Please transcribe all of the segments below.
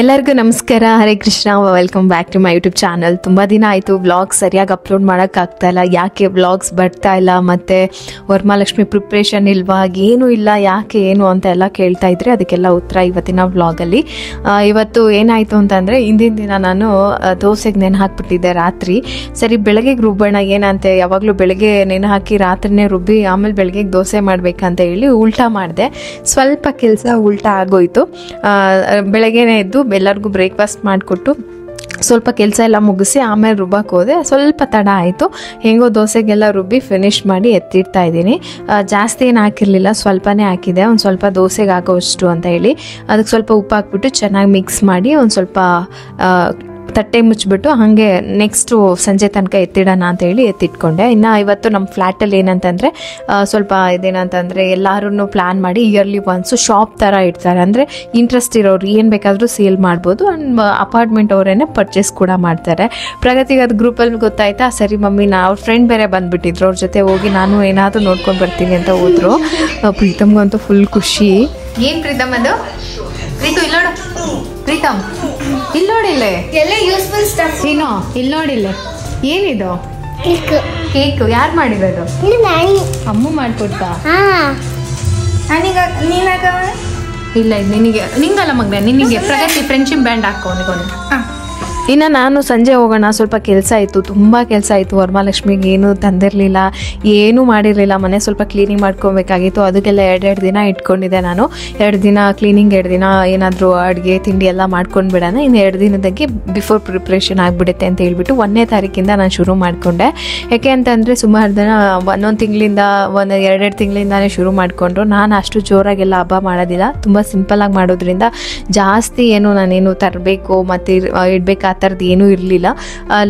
ಎಲ್ಲರಿಗೂ ನಮಸ್ಕಾರ, Hare Krishna. Welcome back to my YouTube channel. ತುಂಬ ದಿನ ಆಯಿತು ವ್ಲಾಗ್ಸ್ ಸರಿಯಾಗಿ ಅಪ್ಲೋಡ್ ಮಾಡೋಕ್ಕಾಗ್ತಾ ಇಲ್ಲ. ಯಾಕೆ ವ್ಲಾಗ್ಸ್ ಬರ್ತಾ ಇಲ್ಲ, ಮತ್ತು ವರಮಹಾಲಕ್ಷ್ಮಿ ಪ್ರಿಪ್ರೇಷನ್ ಇಲ್ವಾ, ಏನೂ ಇಲ್ಲ, ಯಾಕೆ ಏನು ಅಂತ ಎಲ್ಲ ಕೇಳ್ತಾ ಇದ್ರೆ ಅದಕ್ಕೆಲ್ಲ ಉತ್ತರ ಇವತ್ತಿನ ವ್ಲಾಗಲ್ಲಿ. ಇವತ್ತು ಏನಾಯಿತು ಅಂತಂದರೆ, ಹಿಂದಿನ ದಿನ ನಾನು ದೋಸೆಗೆ ನೆನೆ ಹಾಕಿಬಿಟ್ಟಿದ್ದೆ ರಾತ್ರಿ. ಸರಿ ಬೆಳಗ್ಗೆಗೆ ರುಬ್ಬೋಣ ಏನಂತೆ, ಯಾವಾಗಲೂ ಬೆಳಗ್ಗೆ ನೆನೆ ಹಾಕಿ ರಾತ್ರಿನೇ ರುಬ್ಬಿ ಆಮೇಲೆ ಬೆಳಗ್ಗೆಗೆ ದೋಸೆ ಮಾಡಬೇಕಂತ ಹೇಳಿ ಉಲ್ಟಾ ಮಾಡಿದೆ. ಸ್ವಲ್ಪ ಕೆಲಸ ಉಲ್ಟಾ ಆಗೋಯ್ತು. ಬೆಳಗ್ಗೆನೇ ಎದ್ದು ಎಲ್ಲರಿಗೂ ಬ್ರೇಕ್ಫಾಸ್ಟ್ ಮಾಡಿಕೊಟ್ಟು ಸ್ವಲ್ಪ ಕೆಲಸ ಎಲ್ಲ ಮುಗಿಸಿ ಆಮೇಲೆ ರುಬ್ಬಕ್ಕೆ ಹೋದೆ. ಸ್ವಲ್ಪ ತಡ ಆಯಿತು. ಹೆಂಗೋ ದೋಸೆಗೆಲ್ಲ ರುಬ್ಬಿ ಫಿನಿಶ್ ಮಾಡಿ ಎತ್ತಿಡ್ತಾ ಇದ್ದೀನಿ. ಜಾಸ್ತಿ ಏನು ಹಾಕಿರಲಿಲ್ಲ, ಸ್ವಲ್ಪನೇ ಹಾಕಿದೆ, ಒಂದು ಸ್ವಲ್ಪ ದೋಸೆಗೆ ಹಾಕೋಷ್ಟು ಅಂತ ಹೇಳಿ. ಅದಕ್ಕೆ ಸ್ವಲ್ಪ ಉಪ್ಪು ಹಾಕ್ಬಿಟ್ಟು ಚೆನ್ನಾಗಿ ಮಿಕ್ಸ್ ಮಾಡಿ ಒಂದು ಸ್ವಲ್ಪ ತಟ್ಟೆ ಮುಚ್ಚಿಬಿಟ್ಟು ಹಾಗೆ ನೆಕ್ಸ್ಟು ಸಂಜೆ ತನಕ ಎತ್ತಿಡೋಣ ಅಂತ ಹೇಳಿ ಎತ್ತಿಟ್ಕೊಂಡೆ. ಇನ್ನು ಇವತ್ತು ನಮ್ಮ ಫ್ಲ್ಯಾಟಲ್ಲಿ ಏನಂತಂದರೆ ಸ್ವಲ್ಪ ಇದೇನಂತಂದರೆ ಎಲ್ಲರೂ ಪ್ಲ್ಯಾನ್ ಮಾಡಿ ಇಯರ್ಲಿ ಒನ್ಸು ಶಾಪ್ ಥರ ಇಡ್ತಾರೆ. ಅಂದರೆ ಇಂಟ್ರೆಸ್ಟ್ ಇರೋರು ಏನು ಬೇಕಾದರೂ ಸೇಲ್ ಮಾಡ್ಬೋದು. ಆ್ಯಂಡ್ ಅಪಾರ್ಟ್ಮೆಂಟ್ ಅವರೇನೆ ಪರ್ಚೇಸ್ ಕೂಡ ಮಾಡ್ತಾರೆ. ಪ್ರಗತಿಗೆ ಅದು ಗ್ರೂಪಲ್ಲಿ ಗೊತ್ತಾಯ್ತಾ, ಸರಿ ಮಮ್ಮಿ ಅವ್ರ ಫ್ರೆಂಡ್ ಬೇರೆ ಬಂದುಬಿಟ್ಟಿದ್ರು, ಅವ್ರ ಜೊತೆ ಹೋಗಿ ನಾನು ಏನಾದರೂ ನೋಡ್ಕೊಂಡು ಬರ್ತೀನಿ ಅಂತ ಹೋದ್ರು. ಪ್ರೀತಮ್ಗಂತೂ ಫುಲ್ ಖುಷಿ. ಏನು ಪ್ರೀತಮ್ ಅದು? ಪ್ರೀತು ಇಲ್ಲೋಡು, ಪ್ರೀತಮ್ ಇಲ್ಲೋಡಿಲ್ಲೇ ಎಲ್ಲ ಯೂಸ್ಫುಲ್ ಸ್ಟಫ್. ಏನೋ ಇಲ್ಲೋಡಿಲ್ಲೇ, ಏನಿದು? ಕೇಕು ಯಾರು ಮಾಡಿರೋದು? ಅಮ್ಮ ಮಾಡಿಕೊಡ್ತಾ? ಇಲ್ಲ, ಇದು ನಿಂಗಲ್ಲ ಮಗನೆ, ನಿನಗೆ. ಪ್ರಗತಿ ಫ್ರೆಂಡ್ಶಿಪ್ ಬ್ಯಾಂಡ್ ಹಾಕೋ ಅವನಿಗೊಂದು. ಇನ್ನು ನಾನು ಸಂಜೆ ಹೋಗೋಣ, ಸ್ವಲ್ಪ ಕೆಲಸ ಇತ್ತು, ತುಂಬ ಕೆಲಸ ಆಯಿತು. ವರಮಹಾಲಕ್ಷ್ಮಿಗೆ ಏನೂ ತಂದಿರಲಿಲ್ಲ, ಏನೂ ಮಾಡಿರಲಿಲ್ಲ. ಮನೆ ಸ್ವಲ್ಪ ಕ್ಲೀನಿಂಗ್ ಮಾಡ್ಕೊಬೇಕಾಗಿತ್ತು. ಅದಕ್ಕೆಲ್ಲ ಎರಡೆರಡು ದಿನ ಇಟ್ಕೊಂಡಿದ್ದೆ ನಾನು. 2 ದಿನ ಕ್ಲೀನಿಂಗ್, 2 ದಿನ ಏನಾದರೂ ಅಡುಗೆ ತಿಂಡಿ ಎಲ್ಲ ಮಾಡ್ಕೊಂಡು ಬಿಡೋಣ. ಇನ್ನು 2 ದಿನದಾಗೆ ಬಿಫೋರ್ ಪ್ರಿಪ್ರೇಷನ್ ಆಗಿಬಿಡುತ್ತೆ ಅಂತ ಹೇಳ್ಬಿಟ್ಟು 1ನೇ ತಾರೀಕಿಂದ ನಾನು ಶುರು ಮಾಡಿಕೊಂಡೆ. ಯಾಕೆ ಅಂತಂದರೆ ಸುಮಾರು ದಿನ ಒಂದೊಂದು ತಿಂಗಳಿಂದ ಒಂದು 2 ತಿಂಗಳಿಂದಾನೇ ಶುರು ಮಾಡಿಕೊಂಡ್ರು. ನಾನು ಅಷ್ಟು ಜೋರಾಗೆಲ್ಲ ಹಬ್ಬ ಮಾಡೋದಿಲ್ಲ, ತುಂಬ ಸಿಂಪಲಾಗಿ ಮಾಡೋದ್ರಿಂದ ಜಾಸ್ತಿ ಏನು ನಾನೇನು ತರಬೇಕು ಮತ್ತು ಇಡಬೇಕು ಆ ಥರದ್ದು ಏನೂ ಇರಲಿಲ್ಲ.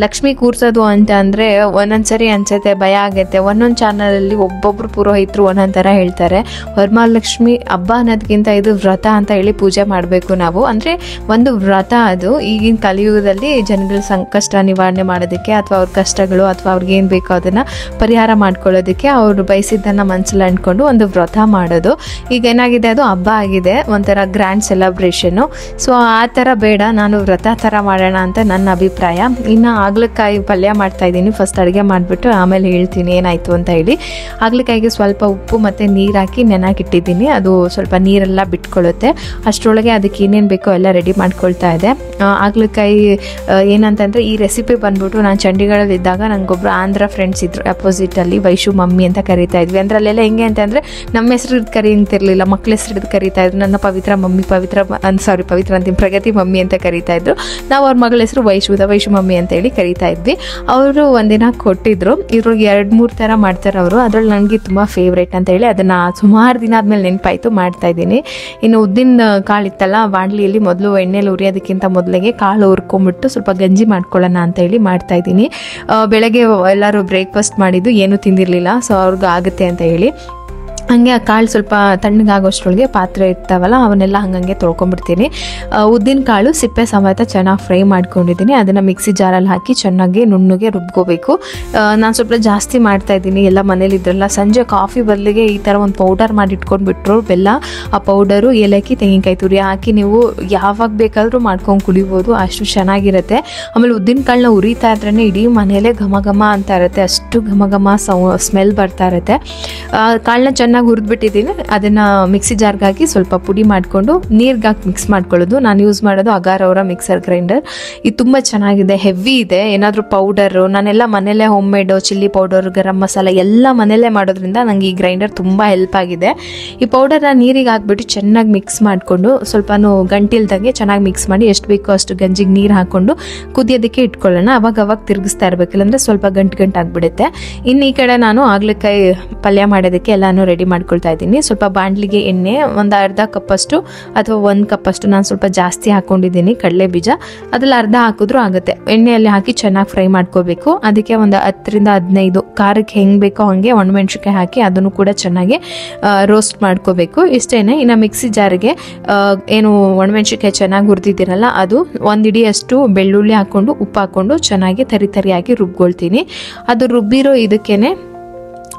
ಲಕ್ಷ್ಮಿ ಕೂರಿಸೋದು ಅಂತ ಅಂದರೆ ಒಂದೊಂದು ಸರಿ ಅನ್ಸುತ್ತೆ, ಭಯ ಆಗುತ್ತೆ. ಒಂದೊಂದು ಚಾನಲಲ್ಲಿ ಒಬ್ಬೊಬ್ಬರು ಪುರೋಹಿತರು ಒಂದೊಂದು ಥರ ಹೇಳ್ತಾರೆ. ವರಮಹಾಲಕ್ಷ್ಮಿ ಹಬ್ಬ ಅನ್ನೋದಕ್ಕಿಂತ ಇದು ವ್ರತ ಅಂತ ಹೇಳಿ ಪೂಜೆ ಮಾಡಬೇಕು ನಾವು. ಅಂದರೆ ಒಂದು ವ್ರತ ಅದು. ಈಗಿನ ಕಲಿಯುಗದಲ್ಲಿ ಜನಗಳ ಸಂಕಷ್ಟ ನಿವಾರಣೆ ಮಾಡೋದಕ್ಕೆ, ಅಥವಾ ಅವ್ರ ಕಷ್ಟಗಳು ಅಥವಾ ಅವ್ರಿಗೇನು ಬೇಕೋ ಅದನ್ನು ಪರಿಹಾರ ಮಾಡ್ಕೊಳ್ಳೋದಕ್ಕೆ ಅವರು ಬಯಸಿದ್ದನ್ನು ಮನಸ್ಸಲ್ಲಿ ಅಂದ್ಕೊಂಡು ಒಂದು ವ್ರತ ಮಾಡೋದು. ಈಗ ಏನಾಗಿದೆ, ಅದು ಹಬ್ಬ ಆಗಿದೆ, ಒಂಥರ ಗ್ರ್ಯಾಂಡ್ ಸೆಲೆಬ್ರೇಷನ್ನು. ಸೊ ಆ ಥರ ಬೇಡ, ನಾನು ವ್ರತ ಥರ ಮಾಡೋಣ ಅಂತ ನನ್ನ ಅಭಿಪ್ರಾಯ. ಇನ್ನು ಹಾಗಲಕಾಯಿ ಪಲ್ಯ ಮಾಡ್ತಾಯಿದ್ದೀನಿ. ಫಸ್ಟ್ ಅಡುಗೆ ಮಾಡಿಬಿಟ್ಟು ಆಮೇಲೆ ಹೇಳ್ತೀನಿ ಏನಾಯಿತು ಅಂತ ಹೇಳಿ. ಹಾಗಲಕಾಯಿಗೆ ಸ್ವಲ್ಪ ಉಪ್ಪು ಮತ್ತು ನೀರು ಹಾಕಿ ನೆನಾಕಿಟ್ಟಿದ್ದೀನಿ. ಅದು ಸ್ವಲ್ಪ ನೀರೆಲ್ಲ ಬಿಟ್ಕೊಳ್ಳುತ್ತೆ. ಅಷ್ಟರೊಳಗೆ ಅದಕ್ಕೆ ಏನೇನು ಬೇಕೋ ಎಲ್ಲ ರೆಡಿ ಮಾಡ್ಕೊಳ್ತಾ ಇದೆ. ಹಾಗಲಕಾಯಿ ಏನಂತಂದರೆ, ಈ ರೆಸಿಪಿ ಬಂದ್ಬಿಟ್ಟು ನಾನು ಚಂಡೀಗಢಲ್ಲಿ ಇದ್ದಾಗ ನನಗೊಬ್ಬರು ಆಂಧ್ರ ಫ್ರೆಂಡ್ಸ್ ಇದ್ದರು, ಅಪೋಸಿಟಲ್ಲಿ ವೈಶು ಮಮ್ಮಿ ಅಂತ ಕರಿತಾ ಇದ್ವಿ. ಅಂದರೆ ಅಲ್ಲೆಲ್ಲ ಹೆಂಗೆ ಅಂತಂದರೆ ನಮ್ಮ ಹೆಸರು ಕರೀತಿರ್ಲಿಲ್ಲ, ಮಕ್ಳ ಹೆಸರು ಕರೀತಾ ಇದ್ರು. ನನ್ನ ಪವಿತ್ರ ಮಮ್ಮಿ, ಪವಿತ್ರ ಅಂತೀನಿ, ಪ್ರಗತಿ ಮಮ್ಮಿ ಅಂತ ಕರೀತಾ ಇದ್ರು. ನಾವು ಅವ್ರ ಮಗಳ ಹೆಸರು ವೈಶು ಮಮ್ಮಿ ಅಂತ ಹೇಳಿ ಕರೀತಾ ಇದ್ವಿ. ಅವರು ಒಂದಿನ ಕೊಟ್ಟಿದ್ರು. ಇದ್ರೊಳಗೆ 2-3 ಥರ ಮಾಡ್ತಾರೆ ಅವರು. ಅದ್ರಲ್ಲಿ ನನಗೆ ತುಂಬ ಫೇವ್ರೇಟ್ ಅಂತ ಹೇಳಿ ಅದನ್ನು ಸುಮಾರು ದಿನ ಆದಮೇಲೆ ನೆನಪಾಯಿತು, ಮಾಡ್ತಾಯಿದ್ದೀನಿ. ಇನ್ನು ಉದ್ದಿನ ಕಾಳು ಇತ್ತಲ್ಲ, ಬಾಣಲಿಯಲ್ಲಿ ಮೊದಲು ಎಣ್ಣೆಲಿ ಉರಿಯೋದಕ್ಕಿಂತ ಮೊದಲಿಗೆ ಕಾಳು ಹುರ್ಕೊಂಬಿಟ್ಟು ಸ್ವಲ್ಪ ಗಂಜಿ ಮಾಡ್ಕೊಳ್ಳೋಣ ಅಂತ ಹೇಳಿ ಮಾಡ್ತಾಯಿದ್ದೀನಿ. ಬೆಳಗ್ಗೆ ಎಲ್ಲರೂ ಬ್ರೇಕ್ಫಾಸ್ಟ್ ಮಾಡಿದ್ದು, ಏನೂ ತಿಂದಿರಲಿಲ್ಲ. ಸೊ ಅವ್ರಿಗೆ ಆಗುತ್ತೆ ಅಂತ ಹೇಳಿ ಹಾಗೆ ಆ ಕಾಳು ಸ್ವಲ್ಪ ತಣ್ಣಗಾಗೋಷ್ಟರೊಳಗೆ ಪಾತ್ರೆ ಇರ್ತಾವಲ್ಲ ಅವನ್ನೆಲ್ಲ ಹಂಗಂಗೆ ತೊಳ್ಕೊಂಬಿಡ್ತೀನಿ. ಉದ್ದಿನ ಕಾಳು ಸಿಪ್ಪೆ ಸಮೇತ ಚೆನ್ನಾಗಿ ಫ್ರೈ ಮಾಡ್ಕೊಂಡಿದ್ದೀನಿ. ಅದನ್ನು ಮಿಕ್ಸಿ ಜಾರಲ್ಲಿ ಹಾಕಿ ಚೆನ್ನಾಗಿ ನುಣ್ಣಗೆ ರುಬ್ಕೋಬೇಕು. ನಾನು ಸ್ವಲ್ಪ ಜಾಸ್ತಿ ಮಾಡ್ತಾಯಿದ್ದೀನಿ. ಎಲ್ಲ ಮನೇಲಿ ಇದ್ರಲ್ಲ, ಸಂಜೆ ಕಾಫಿ ಬದಲಿಗೆ ಈ ಥರ ಒಂದು ಪೌಡರ್ ಮಾಡಿ ಇಟ್ಕೊಂಡ್ಬಿಟ್ರು, ಬೆಲ್ಲ, ಆ ಪೌಡರು, ಏಲಕ್ಕಿ, ತೆಂಗಿನಕಾಯಿ ತುರಿ ಹಾಕಿ ನೀವು ಯಾವಾಗ ಬೇಕಾದರೂ ಮಾಡ್ಕೊಂಡು ಕುಡಿಬೋದು, ಅಷ್ಟು ಚೆನ್ನಾಗಿರುತ್ತೆ. ಆಮೇಲೆ ಉದ್ದಿನ ಕಾಳನ್ನ ಉರಿತಾ ಇದ್ರೇ ಇಡೀ ಮನೆಯಲ್ಲೇ ಘಮ ಘಮ ಅಂತ ಇರುತ್ತೆ, ಅಷ್ಟು ಘಮ ಘಮ ಸ್ಮೆಲ್ ಬರ್ತಾ ಇರುತ್ತೆ. ಕಾಳನ್ನ ಚೆನ್ನಾಗಿ ಹುರಿದ್ಬಿಟ್ಟಿದ್ದೀನಿ. ಅದನ್ನು ಮಿಕ್ಸಿ ಜಾರ್ಗೆ ಹಾಕಿ ಸ್ವಲ್ಪ ಪುಡಿ ಮಾಡಿಕೊಂಡು ನೀರಿಗೆ ಹಾಕಿ ಮಿಕ್ಸ್ ಮಾಡ್ಕೊಳ್ಳೋದು. ನಾನು ಯೂಸ್ ಮಾಡೋದು ಅಗಾರ್ ಅವರ ಮಿಕ್ಸರ್ ಗ್ರೈಂಡರ್. ಇದು ತುಂಬ ಚೆನ್ನಾಗಿದೆ, ಹೆವಿ ಇದೆ. ಏನಾದರೂ ಪೌಡರು ನಾನೆಲ್ಲ ಮನೇಲೇ ಹೋಮ್ ಮೇಡು, ಚಿಲ್ಲಿ ಪೌಡರ್, ಗರಂ ಮಸಾಲ ಎಲ್ಲ ಮನೇಲೇ ಮಾಡೋದ್ರಿಂದ ನನಗೆ ಈ ಗ್ರೈಂಡರ್ ತುಂಬ ಹೆಲ್ಪ್ ಆಗಿದೆ. ಈ ಪೌಡರ್ನ ನೀರಿಗೆ ಹಾಕ್ಬಿಟ್ಟು ಚೆನ್ನಾಗಿ ಮಿಕ್ಸ್ ಮಾಡಿಕೊಂಡು ಸ್ವಲ್ಪ ಗಂಟಿಲ್ದಂಗೆ ಚೆನ್ನಾಗಿ ಮಿಕ್ಸ್ ಮಾಡಿ ಎಷ್ಟು ಬೇಕೋ ಅಷ್ಟು ಗಂಜಿಗೆ ನೀರು ಹಾಕ್ಕೊಂಡು ಕುದಿಯೋದಕ್ಕೆ ಇಟ್ಕೊಳ್ಳೋಣ. ಅವಾಗ ತಿರುಗಿಸ್ತಾ ಇರಬೇಕು, ಇಲ್ಲಾಂದರೆ ಸ್ವಲ್ಪ ಗಂಟು ಆಗಿಬಿಡುತ್ತೆ. ಇನ್ನು ಈ ಕಡೆ ನಾನು ಹಾಗಲಕಾಯಿ ಪಲ್ಯ ಮಾಡೋದಕ್ಕೆ ಎಲ್ಲನೂ ರೆಡಿ ಮಾಡ್ಕೊಳ್ತಾ ಇದ್ದೀನಿ. ಸ್ವಲ್ಪ ಬಾಣಲಿಗೆ ಎಣ್ಣೆ, ಒಂದು ಅರ್ಧ ಕಪ್ಪಷ್ಟು ಅಥವಾ 1 ಕಪ್ಪಷ್ಟು, ನಾನು ಸ್ವಲ್ಪ ಜಾಸ್ತಿ ಹಾಕ್ಕೊಂಡಿದ್ದೀನಿ ಕಡಲೆ ಬೀಜ. ಅದ್ರಲ್ಲಿ ಅರ್ಧ ಹಾಕಿದ್ರೂ ಆಗುತ್ತೆ. ಎಣ್ಣೆಯಲ್ಲಿ ಹಾಕಿ ಚೆನ್ನಾಗಿ ಫ್ರೈ ಮಾಡ್ಕೋಬೇಕು. ಅದಕ್ಕೆ ಒಂದು 10ರಿಂದ 15 ಖಾರಕ್ಕೆ ಹೆಂಗೆ ಬೇಕೋ ಹಾಗೆ ಒಣಮೆಣ್ಸಿನ್ಕಾಯಿ ಹಾಕಿ ಅದನ್ನು ಕೂಡ ಚೆನ್ನಾಗಿ ರೋಸ್ಟ್ ಮಾಡ್ಕೋಬೇಕು. ಇಷ್ಟೇನೆ. ಇನ್ನು ಮಿಕ್ಸಿ ಜಾರಿಗೆ ಏನು ಒಣಮೆಣ್ಸಿನ್ಕಾಯಿ ಚೆನ್ನಾಗಿ ಹುರಿದಿದ್ದೀರಲ್ಲ, ಅದು 1 ಹಿಡಿಯಷ್ಟು ಬೆಳ್ಳುಳ್ಳಿ ಹಾಕ್ಕೊಂಡು ಉಪ್ಪು ಹಾಕ್ಕೊಂಡು ಚೆನ್ನಾಗಿ ತರಿಯಾಗಿ ರುಬ್ಕೊಳ್ತೀನಿ. ಅದು ರುಬ್ಬಿರೋ ಇದಕ್ಕೇನೆ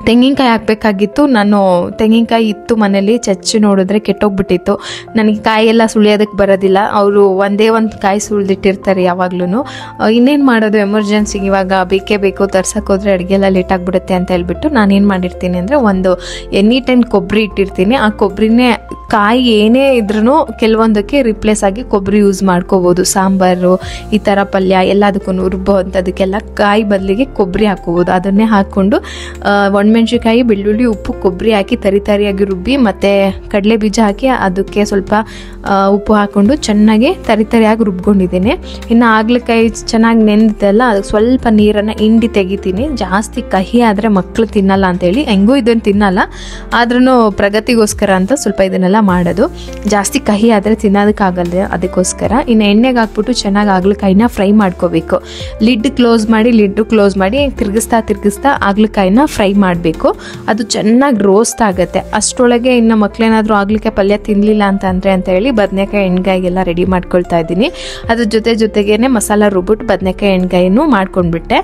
ತೆಂಗಿನಕಾಯಿ ಹಾಕಬೇಕಾಗಿತ್ತು. ನಾನು ತೆಂಗಿನಕಾಯಿ ಇತ್ತು ಮನೇಲಿ, ಚಚ್ಚಿ ನೋಡಿದ್ರೆ ಕೆಟ್ಟೋಗ್ಬಿಟ್ಟಿತ್ತು. ನನಗೆ ಕಾಯಿ ಎಲ್ಲ ಸುಳಿಯೋದಕ್ಕೆ ಬರೋದಿಲ್ಲ, ಅವರು ಒಂದೇ ಒಂದು ಕಾಯಿ ಸುಳಿದಿಟ್ಟಿರ್ತಾರೆ ಯಾವಾಗ್ಲೂ. ಇನ್ನೇನು ಮಾಡೋದು, ಎಮರ್ಜೆನ್ಸಿಗೆ ಇವಾಗ ಬೇಕೇ ಬೇಕು, ತರ್ಸಕ್ಕೆ ಹೋದರೆ ಅಡುಗೆ ಎಲ್ಲ ಲೇಟ್ ಆಗಿಬಿಡುತ್ತೆ ಅಂತ ಹೇಳ್ಬಿಟ್ಟು ನಾನೇನು ಮಾಡಿರ್ತೀನಿ ಅಂದರೆ ಒಂದು ಎನಿ ಟೈಮ್ ಕೊಬ್ಬರಿ ಇಟ್ಟಿರ್ತೀನಿ. ಆ ಕೊಬ್ಬರಿನೇ ಕಾಯಿ ಏನೇ ಇದ್ರೂ ಕೆಲವೊಂದಕ್ಕೆ ರಿಪ್ಲೇಸ್ ಆಗಿ ಕೊಬ್ಬರಿ ಯೂಸ್ ಮಾಡ್ಕೋಬೋದು. ಸಾಂಬಾರು, ಈ ಥರ ಪಲ್ಯ ಎಲ್ಲದಕ್ಕೂ ರುಬ್ಬೋ ಅಂಥದಕ್ಕೆಲ್ಲ ಕಾಯಿ ಬದಲಿಗೆ ಕೊಬ್ಬರಿ ಹಾಕೋಬೋದು. ಅದನ್ನೇ ಹಾಕ್ಕೊಂಡು ಒಣಮೆಣ್ಸಿಕಾಯಿ, ಬೆಳ್ಳುಳ್ಳಿ, ಉಪ್ಪು, ಕೊಬ್ಬರಿ ಹಾಕಿ ತರಿಯಾಗಿ ರುಬ್ಬಿ ಮತ್ತು ಕಡಲೆ ಬೀಜ ಹಾಕಿ ಅದಕ್ಕೆ ಸ್ವಲ್ಪ ಉಪ್ಪು ಹಾಕ್ಕೊಂಡು ಚೆನ್ನಾಗಿ ತರಿಯಾಗಿ ರುಬ್ಕೊಂಡಿದ್ದೀನಿ. ಇನ್ನು ಹಾಗಲಕಾಯಿ ಚೆನ್ನಾಗಿ ನೆಂದಿದ್ದೆಲ್ಲ ಅದಕ್ಕೆ ಸ್ವಲ್ಪ ನೀರನ್ನು ಹಿಂಡಿ ತೆಗಿತೀನಿ. ಜಾಸ್ತಿ ಕಹಿ ಆದರೆ ಮಕ್ಕಳು ತಿನ್ನಲ್ಲ ಅಂತೇಳಿ, ಹೆಂಗೂ ಇದನ್ನು ತಿನ್ನಲ್ಲ, ಆದ್ರೂ ಪ್ರಗತಿಗೋಸ್ಕರ ಅಂತ ಸ್ವಲ್ಪ ಇದನ್ನೆಲ್ಲ ಮಾಡೋದು. ಜಾಸ್ತಿ ಕಹಿ ಆದರೆ ತಿನ್ನೋದಕ್ಕಾಗಲ್ಲ, ಅದಕ್ಕೋಸ್ಕರ. ಇನ್ನು ಎಣ್ಣೆಗೆ ಹಾಕ್ಬಿಟ್ಟು ಚೆನ್ನಾಗಿ ಹಾಗಲಕಾಯಿನ ಫ್ರೈ ಮಾಡ್ಕೋಬೇಕು. ಲಿಡ್ ಕ್ಲೋಸ್ ಮಾಡಿ ತಿರುಗಿಸ್ತಾ ಹಾಗಲಕಾಯಿನ ಫ್ರೈ ಮಾಡಬೇಕು. ಅದು ಚೆನ್ನಾಗಿ ರೋಸ್ಟ್ ಆಗುತ್ತೆ. ಅಷ್ಟರೊಳಗೆ ಇನ್ನು ಮಕ್ಕಳೇನಾದರೂ ಹಾಗಲಕಾಯಿ ಪಲ್ಯ ತಿನ್ನಲಿಲ್ಲ ಅಂತ ಹೇಳಿ ಬದನೆಕಾಯಿ ಎಣ್ಗಾಯಿಗೆಲ್ಲ ರೆಡಿ ಮಾಡ್ಕೊಳ್ತಾ ಇದ್ದೀನಿ. ಅದ್ರ ಜೊತೆಗೇನೆ ಮಸಾಲ ರುಬ್ಬಿಟ್ಟು ಬದನೆಕಾಯಿ ಎಣ್ಗಾಯಿನೂ ಮಾಡ್ಕೊಂಡ್ಬಿಟ್ಟೆ.